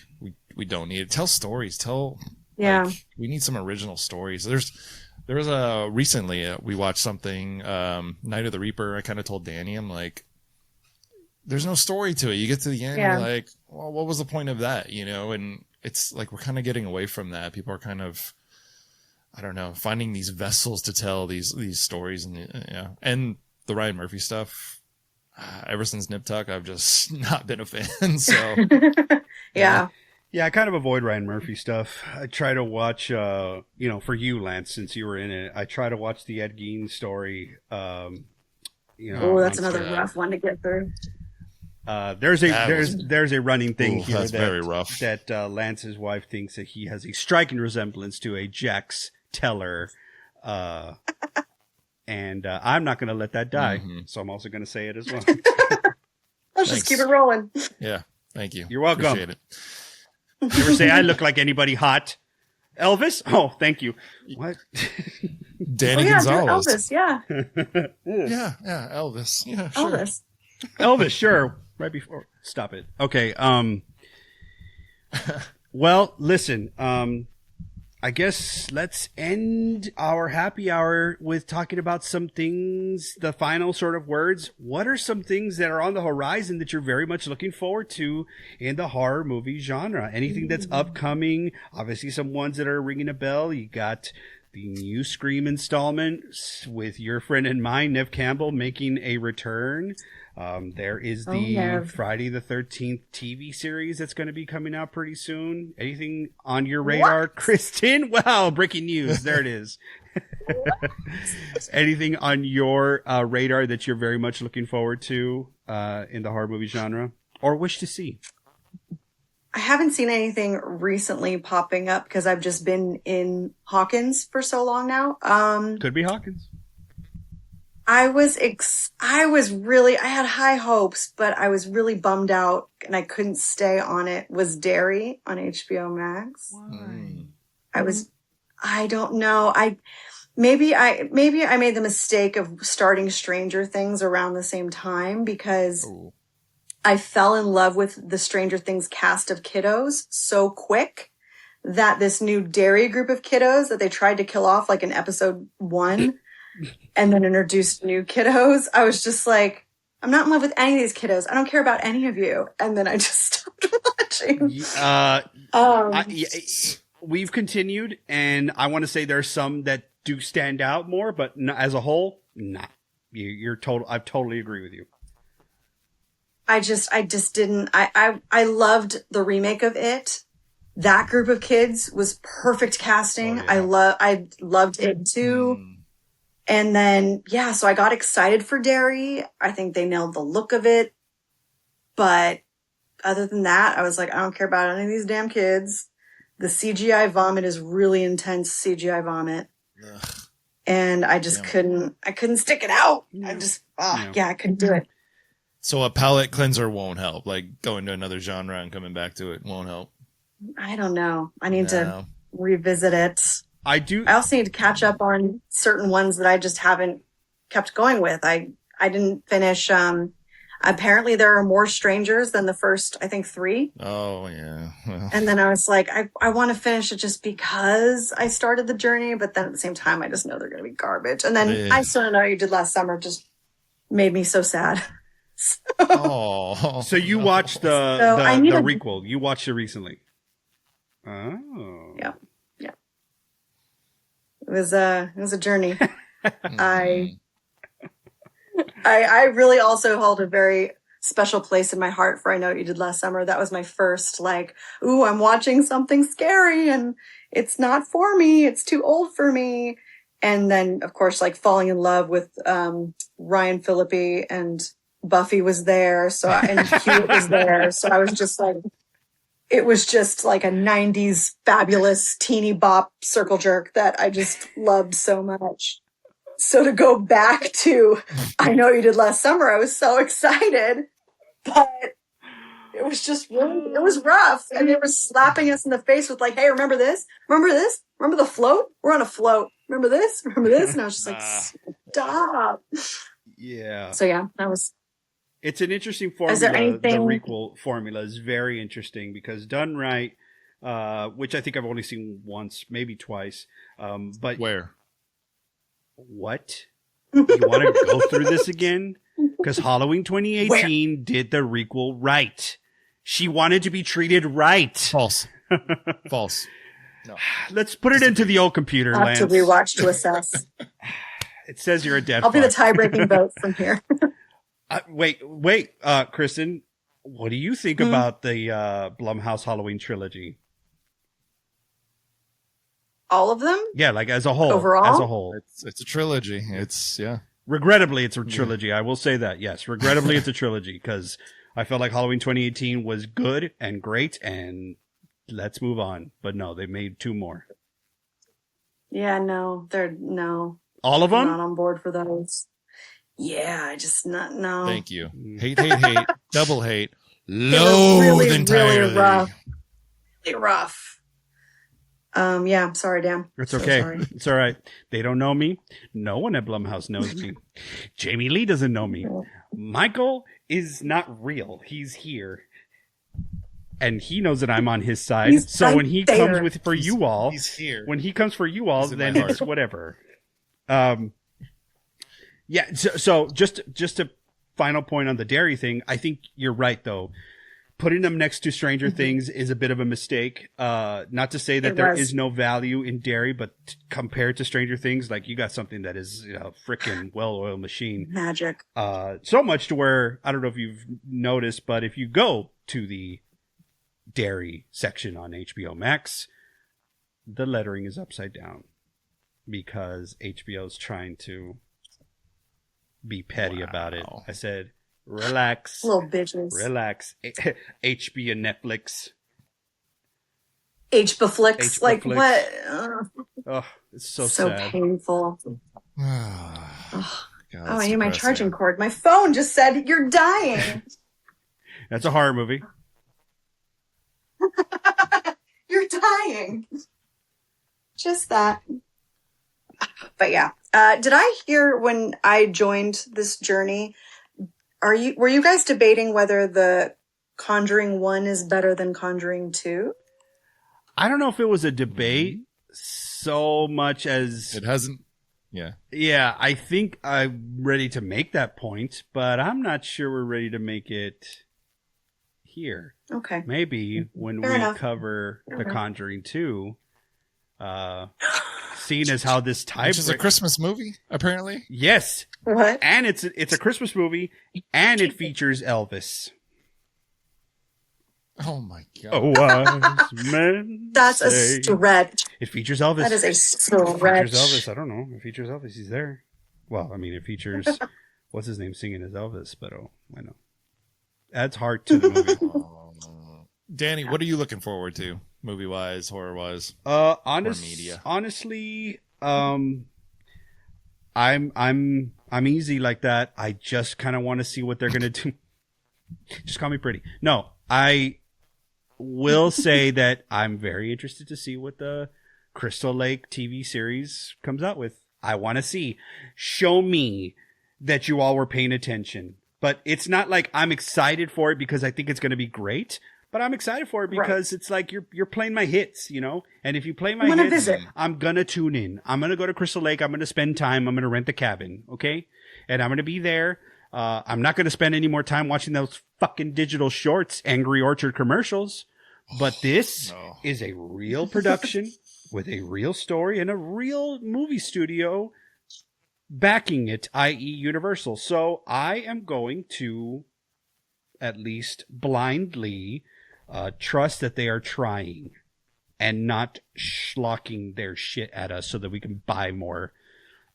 we don't need it. Tell stories. We need some original stories. There was recently we watched something, Night of the Reaper. I kind of told Danny, I'm like, there's no story to it. You get to the end, you're like, well, what was the point of that? And it's like we're kind of getting away from that. People are kind of, I don't know, finding these vessels to tell these stories, and the Ryan Murphy stuff. Ever since Nip Tuck, I've just not been a fan. So Yeah, I kind of avoid Ryan Murphy stuff. I try to watch, for you, Lance, since you were in it, I try to watch the Ed Gein story. that's another rough one to get through. There's a running thing here that's very rough. That Lance's wife thinks that he has a striking resemblance to a Jax Teller, and I'm not going to let that die. So I'm also going to say it as well. Let's just keep it rolling. Yeah, thank you. You're welcome. Appreciate it. You ever say I look like anybody hot? Elvis? Oh, thank you. What? Danny Gonzalez. Elvis, yeah. Yeah, Elvis. Yeah, sure. Elvis. Elvis, sure. Right before. Stop it. Okay. Well, listen. I guess let's end our happy hour with talking about some things, the final sort of words. What are some things that are on the horizon that you're very much looking forward to in the horror movie genre? Anything that's upcoming? Obviously, some ones that are ringing a bell. You got the new Scream installment with your friend and mine, Nev Campbell, making a return. There is the Friday the 13th TV series that's going to be coming out pretty soon. Anything on your radar, Kristen? Wow, breaking news. There it is. Anything on your radar that you're very much looking forward to in the horror movie genre or wish to see? I haven't seen anything recently popping up because I've just been in Hawkins for so long now. Could be Hawkins. I had high hopes, but I was really bummed out and I couldn't stay on it. Was Derry on HBO Max? Why? I don't know. Maybe I made the mistake of starting Stranger Things around the same time because I fell in love with the Stranger Things cast of kiddos so quick that this new Derry group of kiddos that they tried to kill off like in episode 1 and then introduced new kiddos. I was just like, I'm not in love with any of these kiddos. I don't care about any of you. And then I just stopped watching. We've continued, and I want to say there's some that do stand out more, but as a whole, nah. You're total. I totally agree with you. I just didn't. I loved the remake of it. That group of kids was perfect casting. I loved it too. And then, so I got excited for Derry. I think they nailed the look of it. But other than that, I was like, I don't care about any of these damn kids. The CGI vomit is really intense CGI vomit. Ugh. And I just couldn't stick it out. I just, I couldn't do it. So a palate cleanser won't help. Like going to another genre and coming back to it won't help. I don't know. I need to revisit it. I also need to catch up on certain ones that I just haven't kept going with. I didn't finish. Apparently there are more strangers than the first, I think 3. Oh yeah. Well. And then I was like, I want to finish it just because I started the journey, but then at the same time, I just know they're going to be garbage. And then I Still Know You Did Last Summer just made me so sad. So you watched the requel. You watched it recently. Oh. Yeah. It was a journey. I really also hold a very special place in my heart for I Know What You Did Last Summer. That was my first I'm watching something scary and it's not for me. It's too old for me. And then of course, falling in love with Ryan Phillippe and Buffy was there. And Hewitt was there. So I was just it was just like a 90s fabulous teeny bop circle jerk that I just loved so much. So to go back to I Know You Did Last Summer, I was so excited, but it was just it was rough. And they were slapping us in the face with hey, remember this? Remember this? Remember the float? We're on a float. Remember this? Remember this? And I was just stop. Yeah. So that was... It's an interesting formula. Is there anything... The requel formula is very interesting because done right, which I think I've only seen once, maybe twice. But where? What? You want to go through this again? Because Halloween 2018 did the requel right. She wanted to be treated right. False. False. No. Let's put it into the old computer, I'll Lance. have to rewatch to assess. It says you're a dead I'll be the tie-breaking vote from here. Wait, Kristen, what do you think about the Blumhouse Halloween trilogy? All of them? Yeah, as a whole. Overall? As a whole. It's a trilogy. Regrettably, it's a trilogy. I will say that. Yes, regrettably, it's a trilogy because I felt like Halloween 2018 was good and great and let's move on. But no, they made 2 more. Yeah, no. All of them? I'm not on board for those. Yeah, I just no. Thank you. Hate, double hate, loathe entirely. Really rough. Really rough. Sorry, Dan. It's okay. It's all right. They don't know me. No one at Blumhouse knows me. Jamie Lee doesn't know me. Michael is not real. He's here. And he knows that I'm on his side. When he comes for you all, he's here. When he comes for you all, then it's whatever. So just a final point on the dairy thing. I think you're right, though. putting them next to Stranger Things is a bit of a mistake. Not to say that there is no value in Derry, but compared to Stranger Things, like you got something that is a freaking well-oiled machine. Magic. So much to where, I don't know if you've noticed, but if you go to the Derry section on HBO Max, the lettering is upside down because HBO is trying to be petty about it. I said, relax. Little bitches. Relax. HBO Netflix. HBFlix. Like, HBFlix. what? Oh, it's so sad. Painful. God, I need my charging cord. My phone just said, you're dying. That's a horror movie. You're dying. Just that. But yeah. Did I hear when I joined this journey, were you guys debating whether the Conjuring 1 is better than Conjuring 2? I don't know if it was a debate so much as it hasn't. Yeah. Yeah, I think I'm ready to make that point, but I'm not sure we're ready to make it here. Okay. Maybe when Fair enough. cover The Conjuring 2, seeing as how this type Which is a Christmas movie, apparently. Yes. What? And it's a Christmas movie, and it features Elvis. Oh my God. Oh, wise men. That's a say. stretch. It features Elvis. That is a It stretch. features Elvis. I don't know. It features Elvis. He's there. Well, I mean, it features what's his name singing as Elvis, but I know. Adds heart to the movie. Danny, what are you looking forward to, movie wise, horror wise? Honestly, I'm easy like that. I just kind of want to see what they're gonna do. Just call me pretty. No, I will say that I'm very interested to see what the Crystal Lake TV series comes out with. I want to see. Show me that you all were paying attention. But it's not like I'm excited for it because I think it's going to be great. But I'm excited for it because it's like you're playing my hits, you know? And if you play my hits, visit. I'm going to tune in. I'm going to go to Crystal Lake. I'm going to spend time. I'm going to rent the cabin, okay? And I'm going to be there. I'm not going to spend any more time watching those fucking digital shorts, Angry Orchard commercials. But this is a real production with a real story and a real movie studio backing it, i.e. Universal. So I am going to at least blindly trust that they are trying and not schlocking their shit at us so that we can buy more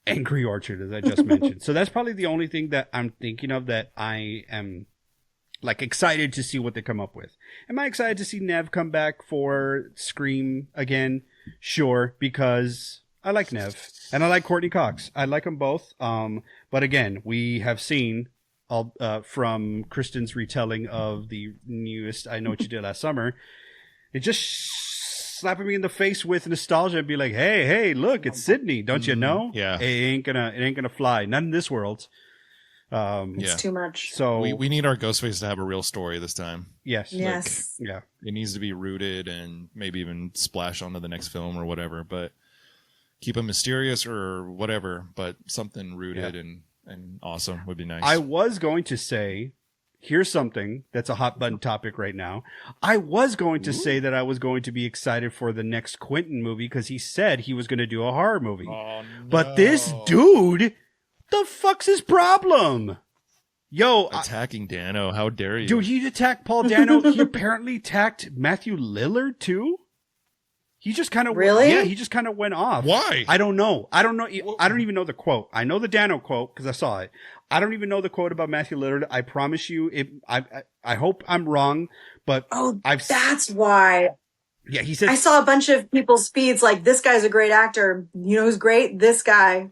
Angry Orchard, as I just mentioned. So that's probably the only thing that I'm thinking of that I am like excited to see what they come up with. Am I excited to see Nev come back for Scream again? Sure, because I like Nev and I like Courtney Cox. I like them both. But again, we have seen all from Kristen's retelling of the newest I Know What You Did Last Summer. It just slapping me in the face with nostalgia and be like, hey, look, it's Sydney. Don't you know? Yeah. It ain't gonna fly. Not in this world. It's too much. So we need our Ghostface to have a real story this time. yes. Yes. Yeah. It needs to be rooted and maybe even splash onto the next film or whatever, but keep it mysterious or whatever, but something rooted and awesome would be nice. I was going to say, here's something that's a hot button topic right now. I was going to say that I was going to be excited for the next Quentin movie because he said he was going to do a horror movie. Oh, no. But this dude, the fuck's his problem? Yo, attacking Dano, how dare you? dude, he attacked Paul Dano. He apparently attacked Matthew Lillard too. He just kind of Really? Yeah, he just kind of went off. Why? I don't know. I don't even know the quote. I know the Dano quote because I saw it. I don't even know the quote about Matthew Lillard. I promise you, I hope I'm wrong, but That's why. Yeah, he said I saw a bunch of people's feeds like, this guy's a great actor. You know who's great? This guy.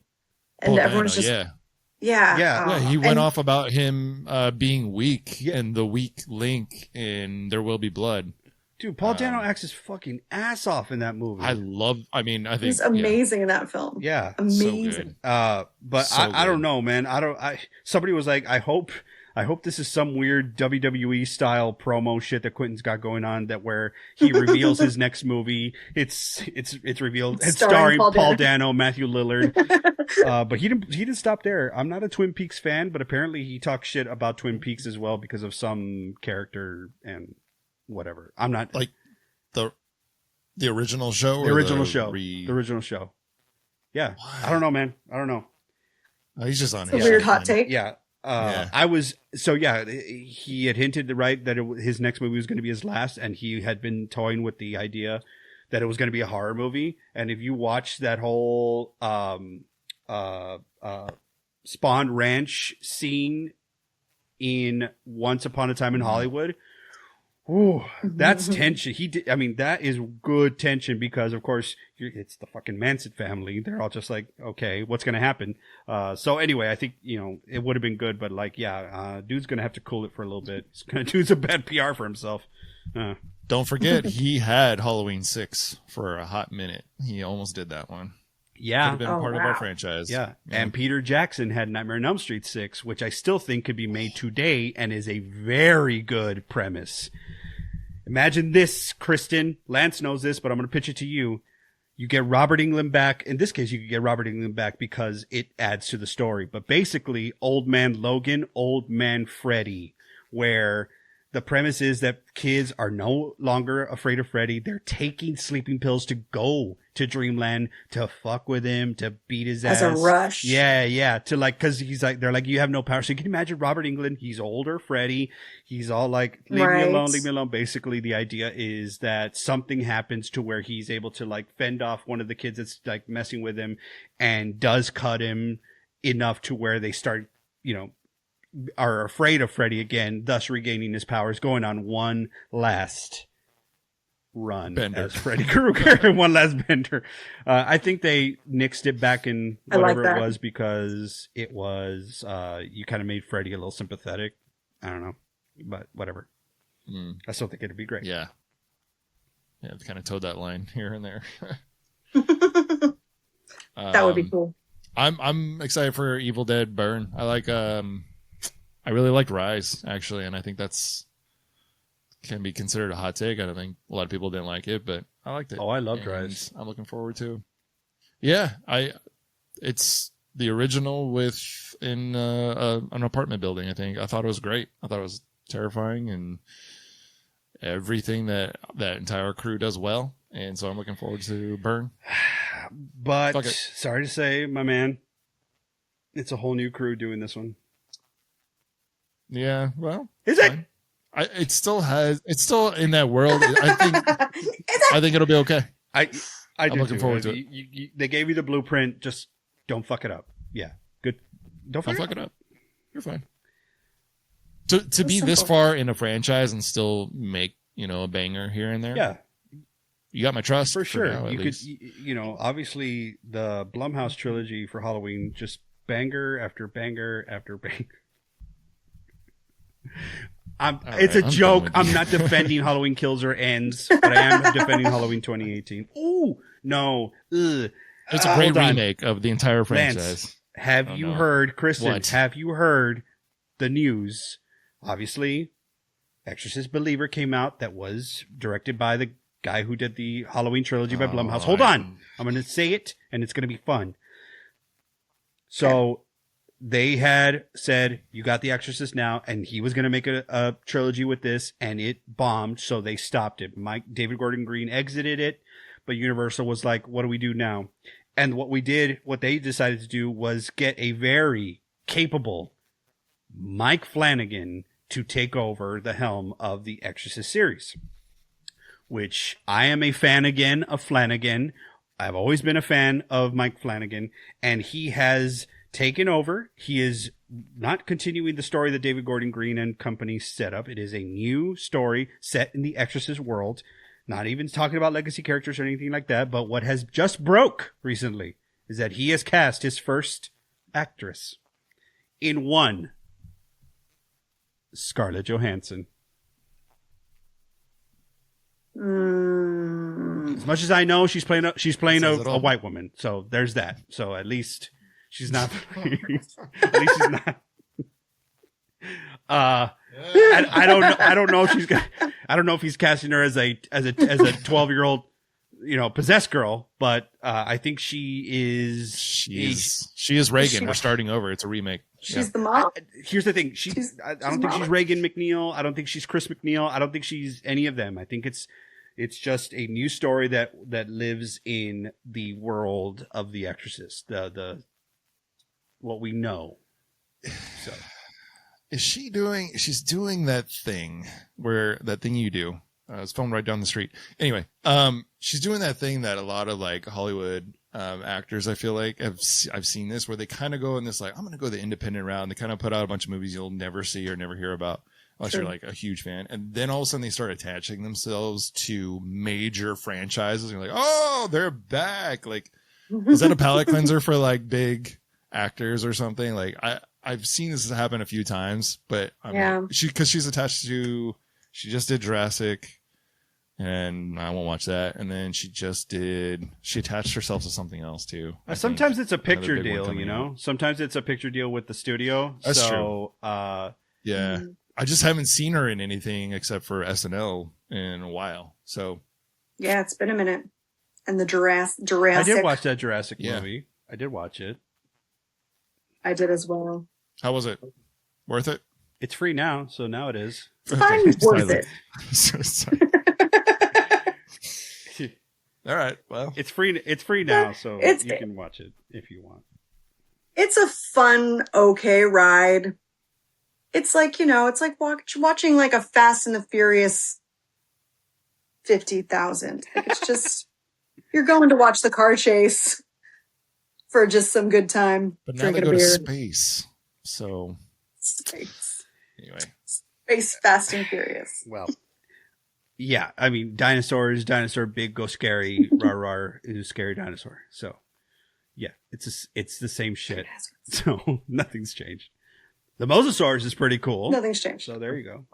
And Paul everyone's Dano, just, yeah. Yeah, he went off about him being weak and the weak link in There Will Be Blood. Dude, Paul Dano acts his fucking ass off in that movie. I think he's amazing in that film. Yeah. Amazing. But So I don't good. know, man. Somebody was like, I hope this is some weird WWE style promo shit that Quentin's got going on that where he reveals his next movie. It's revealed. It's starring Paul Dano, Matthew Lillard. But he didn't stop there. I'm not a Twin Peaks fan, but apparently he talks shit about Twin Peaks as well because of some character and whatever. I'm not like the original show. The original show. Yeah. What? I don't know, man. I don't know. Oh, he's just on it's a weird hot take. Yeah. He had hinted that his next movie was going to be his last, and he had been toying with the idea that it was going to be a horror movie. And if you watch that whole Spawn Ranch scene in Once Upon a Time in Hollywood, ooh, that's tension. That is good tension because, of course, it's the fucking Manson family. They're all just like, okay, what's going to happen? So anyway, I think, it would have been good, but dude's going to have to cool it for a little bit. He's going to do some bad PR for himself. Don't forget, he had Halloween 6 for a hot minute. He almost did that one. Yeah. Could have been part of our franchise. Yeah. And Peter Jackson had Nightmare on Elm Street 6, which I still think could be made today and is a very good premise. Imagine this, Kristen. Lance knows this, but I'm going to pitch it to you. You get Robert Englund back. In this case, you could get Robert Englund back because it adds to the story. But basically, Old Man Logan, Old Man Freddy, where the premise is that kids are no longer afraid of Freddy. They're taking sleeping pills to go to Dreamland to fuck with him, to beat his ass. As a rush. Yeah. Cause they're like, you have no power. So you can imagine Robert Englund. He's older, Freddy. He's all like, leave me alone. Basically, the idea is that something happens to where he's able to fend off one of the kids that's messing with him and does cut him enough to where they start, are afraid of Freddy again, thus regaining his powers, going on one last run bender as Freddy Krueger. One last bender. I think they nixed it back in whatever it was because it was you kind of made Freddy a little sympathetic. I don't know, but whatever. I still think it'd be great. Yeah, they kind of towed that line here and there. That would be cool. I'm excited for Evil Dead Burn. I really liked Rise, actually, and I think can be considered a hot take. I don't think a lot of people didn't like it, but I liked it. Oh, I loved Rise. I'm looking forward to. Yeah, it's the original in an apartment building. I think I thought it was great. I thought it was terrifying and everything that entire crew does well, and so I'm looking forward to Burn. But sorry to say, my man, it's a whole new crew doing this one. Yeah, well, is it? It's still in that world. I think it'll be okay. I'm looking forward to it. They gave you the blueprint. Just don't fuck it up. Yeah, good. Don't fuck it up. You're fine. To be this far in a franchise and still make a banger here and there. Yeah, you got my trust for sure. Now, you could, obviously the Blumhouse trilogy for Halloween, just banger after banger after banger. It's a joke. I'm not defending Halloween Kills or Ends, but I am defending Halloween 2018. Ooh, no. Ugh. It's a great remake of the entire franchise. Lance, have you heard, Kristen, what? Have you heard the news? Obviously, Exorcist Believer came out that was directed by the guy who did the Halloween trilogy by Blumhouse. Hold on. I'm going to say it, and it's going to be fun. So they had said, you got The Exorcist now, and he was going to make a trilogy with this, and it bombed, so they stopped it. David Gordon Green exited it, but Universal was like, what do we do now? And what they decided to do was get a very capable Mike Flanagan to take over the helm of the Exorcist series, which I am a fan again of Flanagan. I've always been a fan of Mike Flanagan, and he has taken over. He is not continuing the story that David Gordon Green and company set up. It is a new story set in the Exorcist world. Not even talking about legacy characters or anything like that. But what has just broke recently is that he has cast his first actress in one, Scarlett Johansson. As much as I know, she's playing a white woman. So there's that. So at least she's not. At least she's not. I don't know if she's got. I don't know if he's casting her as a 12-year-old possessed girl, but I think she is Reagan. We're starting over. It's a remake. She's the mom. Here's the thing. I don't think she's Reagan McNeil. I don't think she's Chris McNeil. I don't think she's any of them. I think it's just a new story that lives in the world of The Exorcist. The what we know. So she's doing that thing you do. It's filmed right down the street. Anyway, she's doing that thing that a lot of like Hollywood actors, I feel like, I've seen this, where they kind of go in this like, I'm going to go the independent route, and they kind of put out a bunch of movies you'll never see or never hear about unless you're like a huge fan. And then all of a sudden they start attaching themselves to major franchises. And you're like, oh, they're back. Like, is that a palate cleanser for like big actors or something? Like I've seen this happen a few times, but because she's attached to, she just did Jurassic, and I won't watch that. And then she attached herself to something else too. Sometimes it's a picture deal, Sometimes it's a picture deal with the studio. That's true. Yeah. I just haven't seen her in anything except for SNL in a while. So yeah, it's been a minute. And the Jurassic. I did watch that Jurassic movie. I did watch it. I did as well. How was it? Worth it? It's free now, so now it is. It's worth it. Sorry. All right. Well, it's free. It's free now, so you can watch it if you want. It's a fun, okay ride. It's like, it's like watching like a Fast and the Furious 50,000. Like it's just, you're going to watch the car chase for just some good time. But now they go to space. So space. Anyway, space Fast and Furious. Well, yeah. I mean, dinosaur big, go scary, rah is scary dinosaur. So yeah, it's the same shit. So nothing's changed. The Mosasaurus is pretty cool. Nothing's changed. So there you go.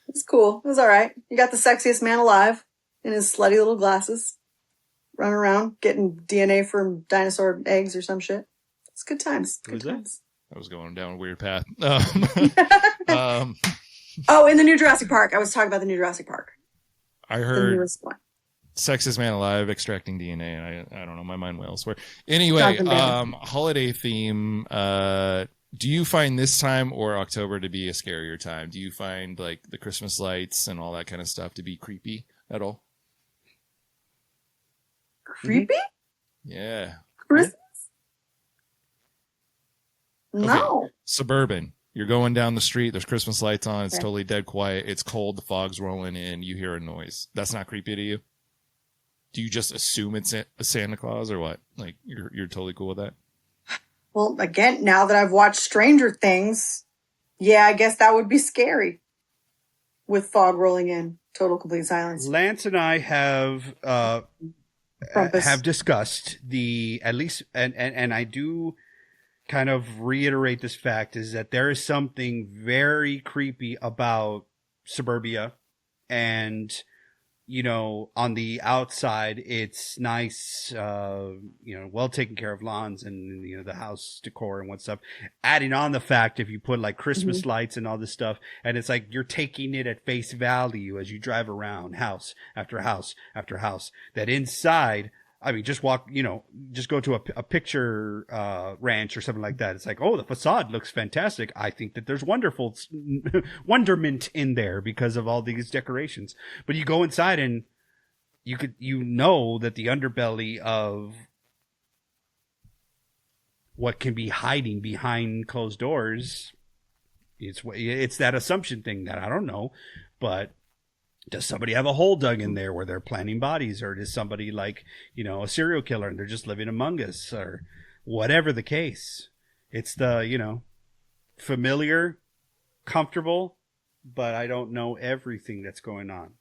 It's cool. It was all right. You got the sexiest man alive in his slutty little glasses, running around getting DNA from dinosaur eggs or some shit. It's good times. Good times. I was going down a weird path. Oh, in the new Jurassic Park. I was talking about the new Jurassic Park. I heard sexiest man alive extracting DNA, and I don't know, my mind went elsewhere. Anyway, holiday theme. Do you find this time or October to be a scarier time? Do you find like the Christmas lights and all that kind of stuff to be creepy at all? Creepy? Yeah. Christmas? No. Okay. Suburban. You're going down the street. There's Christmas lights on. It's totally dead quiet. It's cold. The fog's rolling in. You hear a noise. That's not creepy to you? Do you just assume it's a Santa Claus or what? Like you're totally cool with that? Well, again, now that I've watched Stranger Things, yeah, I guess that would be scary. With fog rolling in, total complete silence. Lance and I have discussed at least, and I do kind of reiterate this fact, is that there is something very creepy about suburbia, and on the outside it's nice, well taken care of lawns and the house decor and what stuff. Adding on the fact, if you put like Christmas lights and all this stuff, and it's like you're taking it at face value as you drive around house after house after house, that inside, I mean, just walk, just go to a picture ranch or something like that. It's like, oh, the facade looks fantastic. I think that there's wonderful wonderment in there because of all these decorations. But you go inside and you know that the underbelly of what can be hiding behind closed doors, it's that assumption thing that I don't know, but does somebody have a hole dug in there where they're planting bodies, or is somebody like, a serial killer and they're just living among us, or whatever the case? It's the, familiar, comfortable, but I don't know everything that's going on.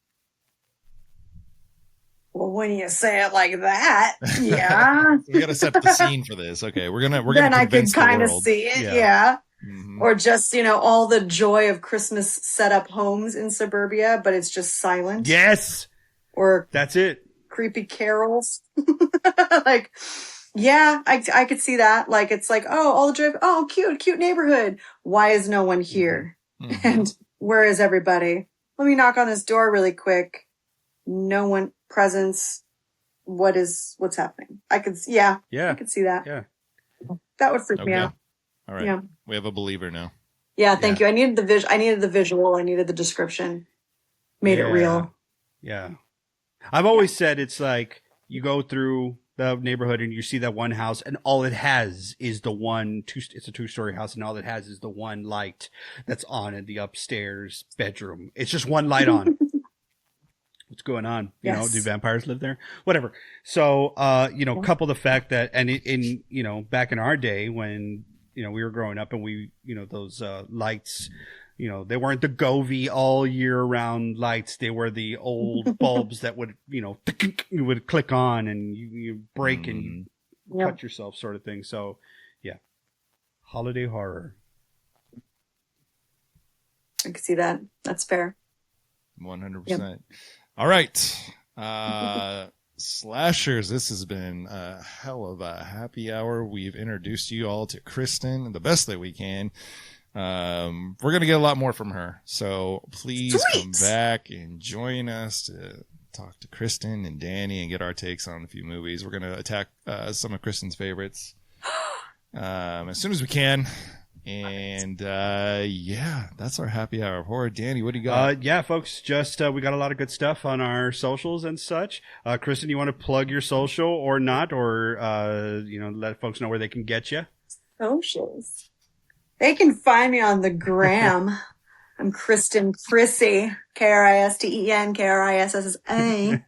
Well, when you say it like that, yeah. We got to set the scene for this. Okay, we're gonna. Then I can kind of see it, yeah. Mm-hmm. Or just, all the joy of Christmas set up homes in suburbia, but it's just silent. Yes. Or that's it. Creepy carols. Like, yeah, I could see that. Like, it's like, oh, all the joy. Oh, cute neighborhood. Why is no one here? Mm-hmm. And where is everybody? Let me knock on this door really quick. no one presence. What's happening? I could see that. Yeah. That would freak me out. All right. Yeah. We have a believer now. Yeah, thank you. I needed the visual. I needed the description. Made it real. Yeah. I've always said it's like you go through the neighborhood and you see that one house and all it has is the one, it's a 2-story house and all it has is the one light that's on in the upstairs bedroom. It's just one light on. What's going on? You know, do vampires live there? Whatever. So, couple the fact that, and in back in our day when, we were growing up and we, those lights, they weren't the Govee all year round lights. They were the old bulbs that would, you would click on and you break and cut yourself sort of thing. So, yeah. Holiday horror. I can see that. That's fair. 100%. Yep. All right. Slashers, this has been a hell of a happy hour. We've introduced you all to Kristen the best that we can. We're going to get a lot more from her. So please come back and join us to talk to Kristen and Danny and get our takes on a few movies. We're going to attack some of Kristen's favorites as soon as we can. And that's our happy hour of horror. Danny, what do you got? Folks, just we got a lot of good stuff on our socials and such. Kristen, you want to plug your social or not, or let folks know where they can get you? Socials. They can find me on the gram. I'm Kristen Chrissy, Kristen, Krissa.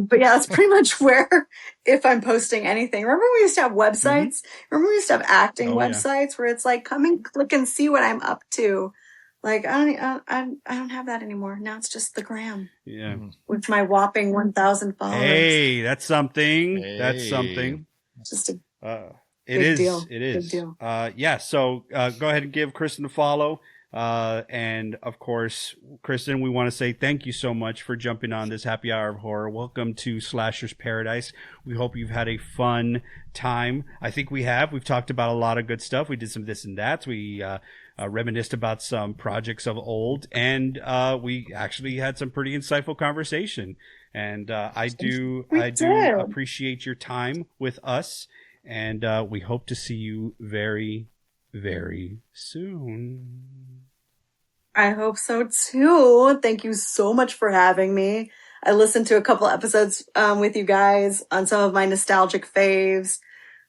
But yeah, that's pretty much where, if I'm posting anything. Remember we used to have websites? Remember we used to have acting websites where it's like, come and click and see what I'm up to. Like, I don't have that anymore. Now it's just the gram. Yeah. With my whopping 1,000 followers. Hey, that's something. That's something. Just a big deal. It is. Big deal. So go ahead and give Kristen a follow. And of course, Kristen, we want to say thank you so much for jumping on this happy hour of horror. Welcome to Slasher's Paradise. We hope you've had a fun time. I think we have. We've talked about a lot of good stuff. We did some this and that. We reminisced about some projects of old, and we actually had some pretty insightful conversation. And I do appreciate your time with us, and we hope to see you very, very soon. I hope so too. Thank you so much for having me. I listened to a couple episodes with you guys on some of my nostalgic faves.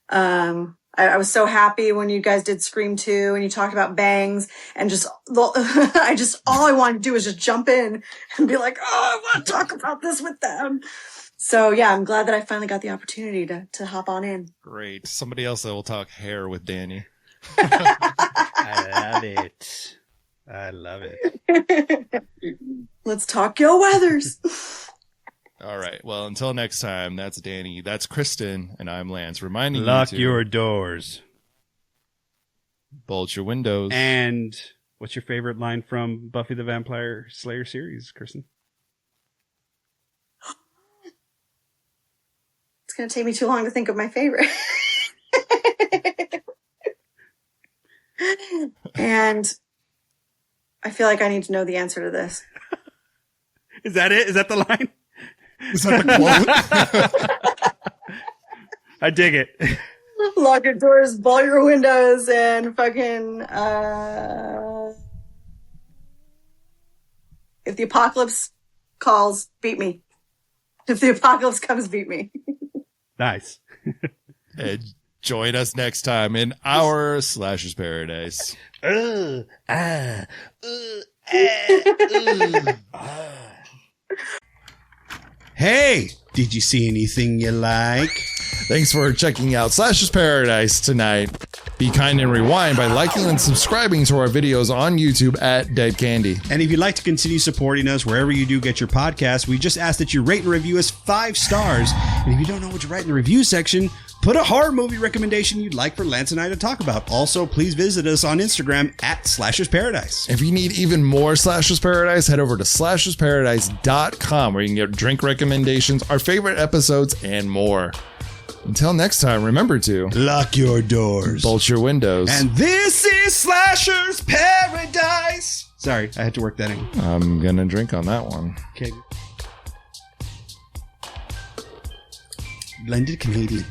I was so happy when you guys did Scream 2 and you talked about bangs and all I wanted to do was just jump in and be like, oh, I want to talk about this with them. So yeah, I'm glad that I finally got the opportunity to hop on in. Great. Somebody else that will talk hair with Danny. I love it. Let's talk Gil Weathers. All right. Well, until next time, that's Danny, that's Kristen, and I'm Lance. Reminding Lock you to your doors. Bolt your windows. And what's your favorite line from Buffy the Vampire Slayer series, Kristen? It's going to take me too long to think of my favorite. And I feel like I need to know the answer to this. Is that it? Is that the line? Is that the quote? I dig it. Lock your doors, bolt your windows, and fucking if the apocalypse calls, beat me. If the apocalypse comes, beat me. Nice. And join us next time in our Slasher's Paradise. Hey, did you see anything you like? Thanks for checking out Slasher's Paradise tonight. Be kind and rewind by liking and subscribing to our videos on YouTube at Dead Candy. And if you'd like to continue supporting us wherever you do get your podcasts, we just ask that you rate and review us 5 stars. And if you don't know what to write in the review section, put a horror movie recommendation you'd like for Lance and I to talk about. Also, please visit us on Instagram at Slashers Paradise. If you need even more Slasher's Paradise, head over to slashersparadise.com where you can get drink recommendations, our favorite episodes, and more. Until next time, remember to lock your doors, bolt your windows. And this is Slasher's Paradise. Sorry, I had to work that in. I'm gonna drink on that one. Okay. blended Canadian.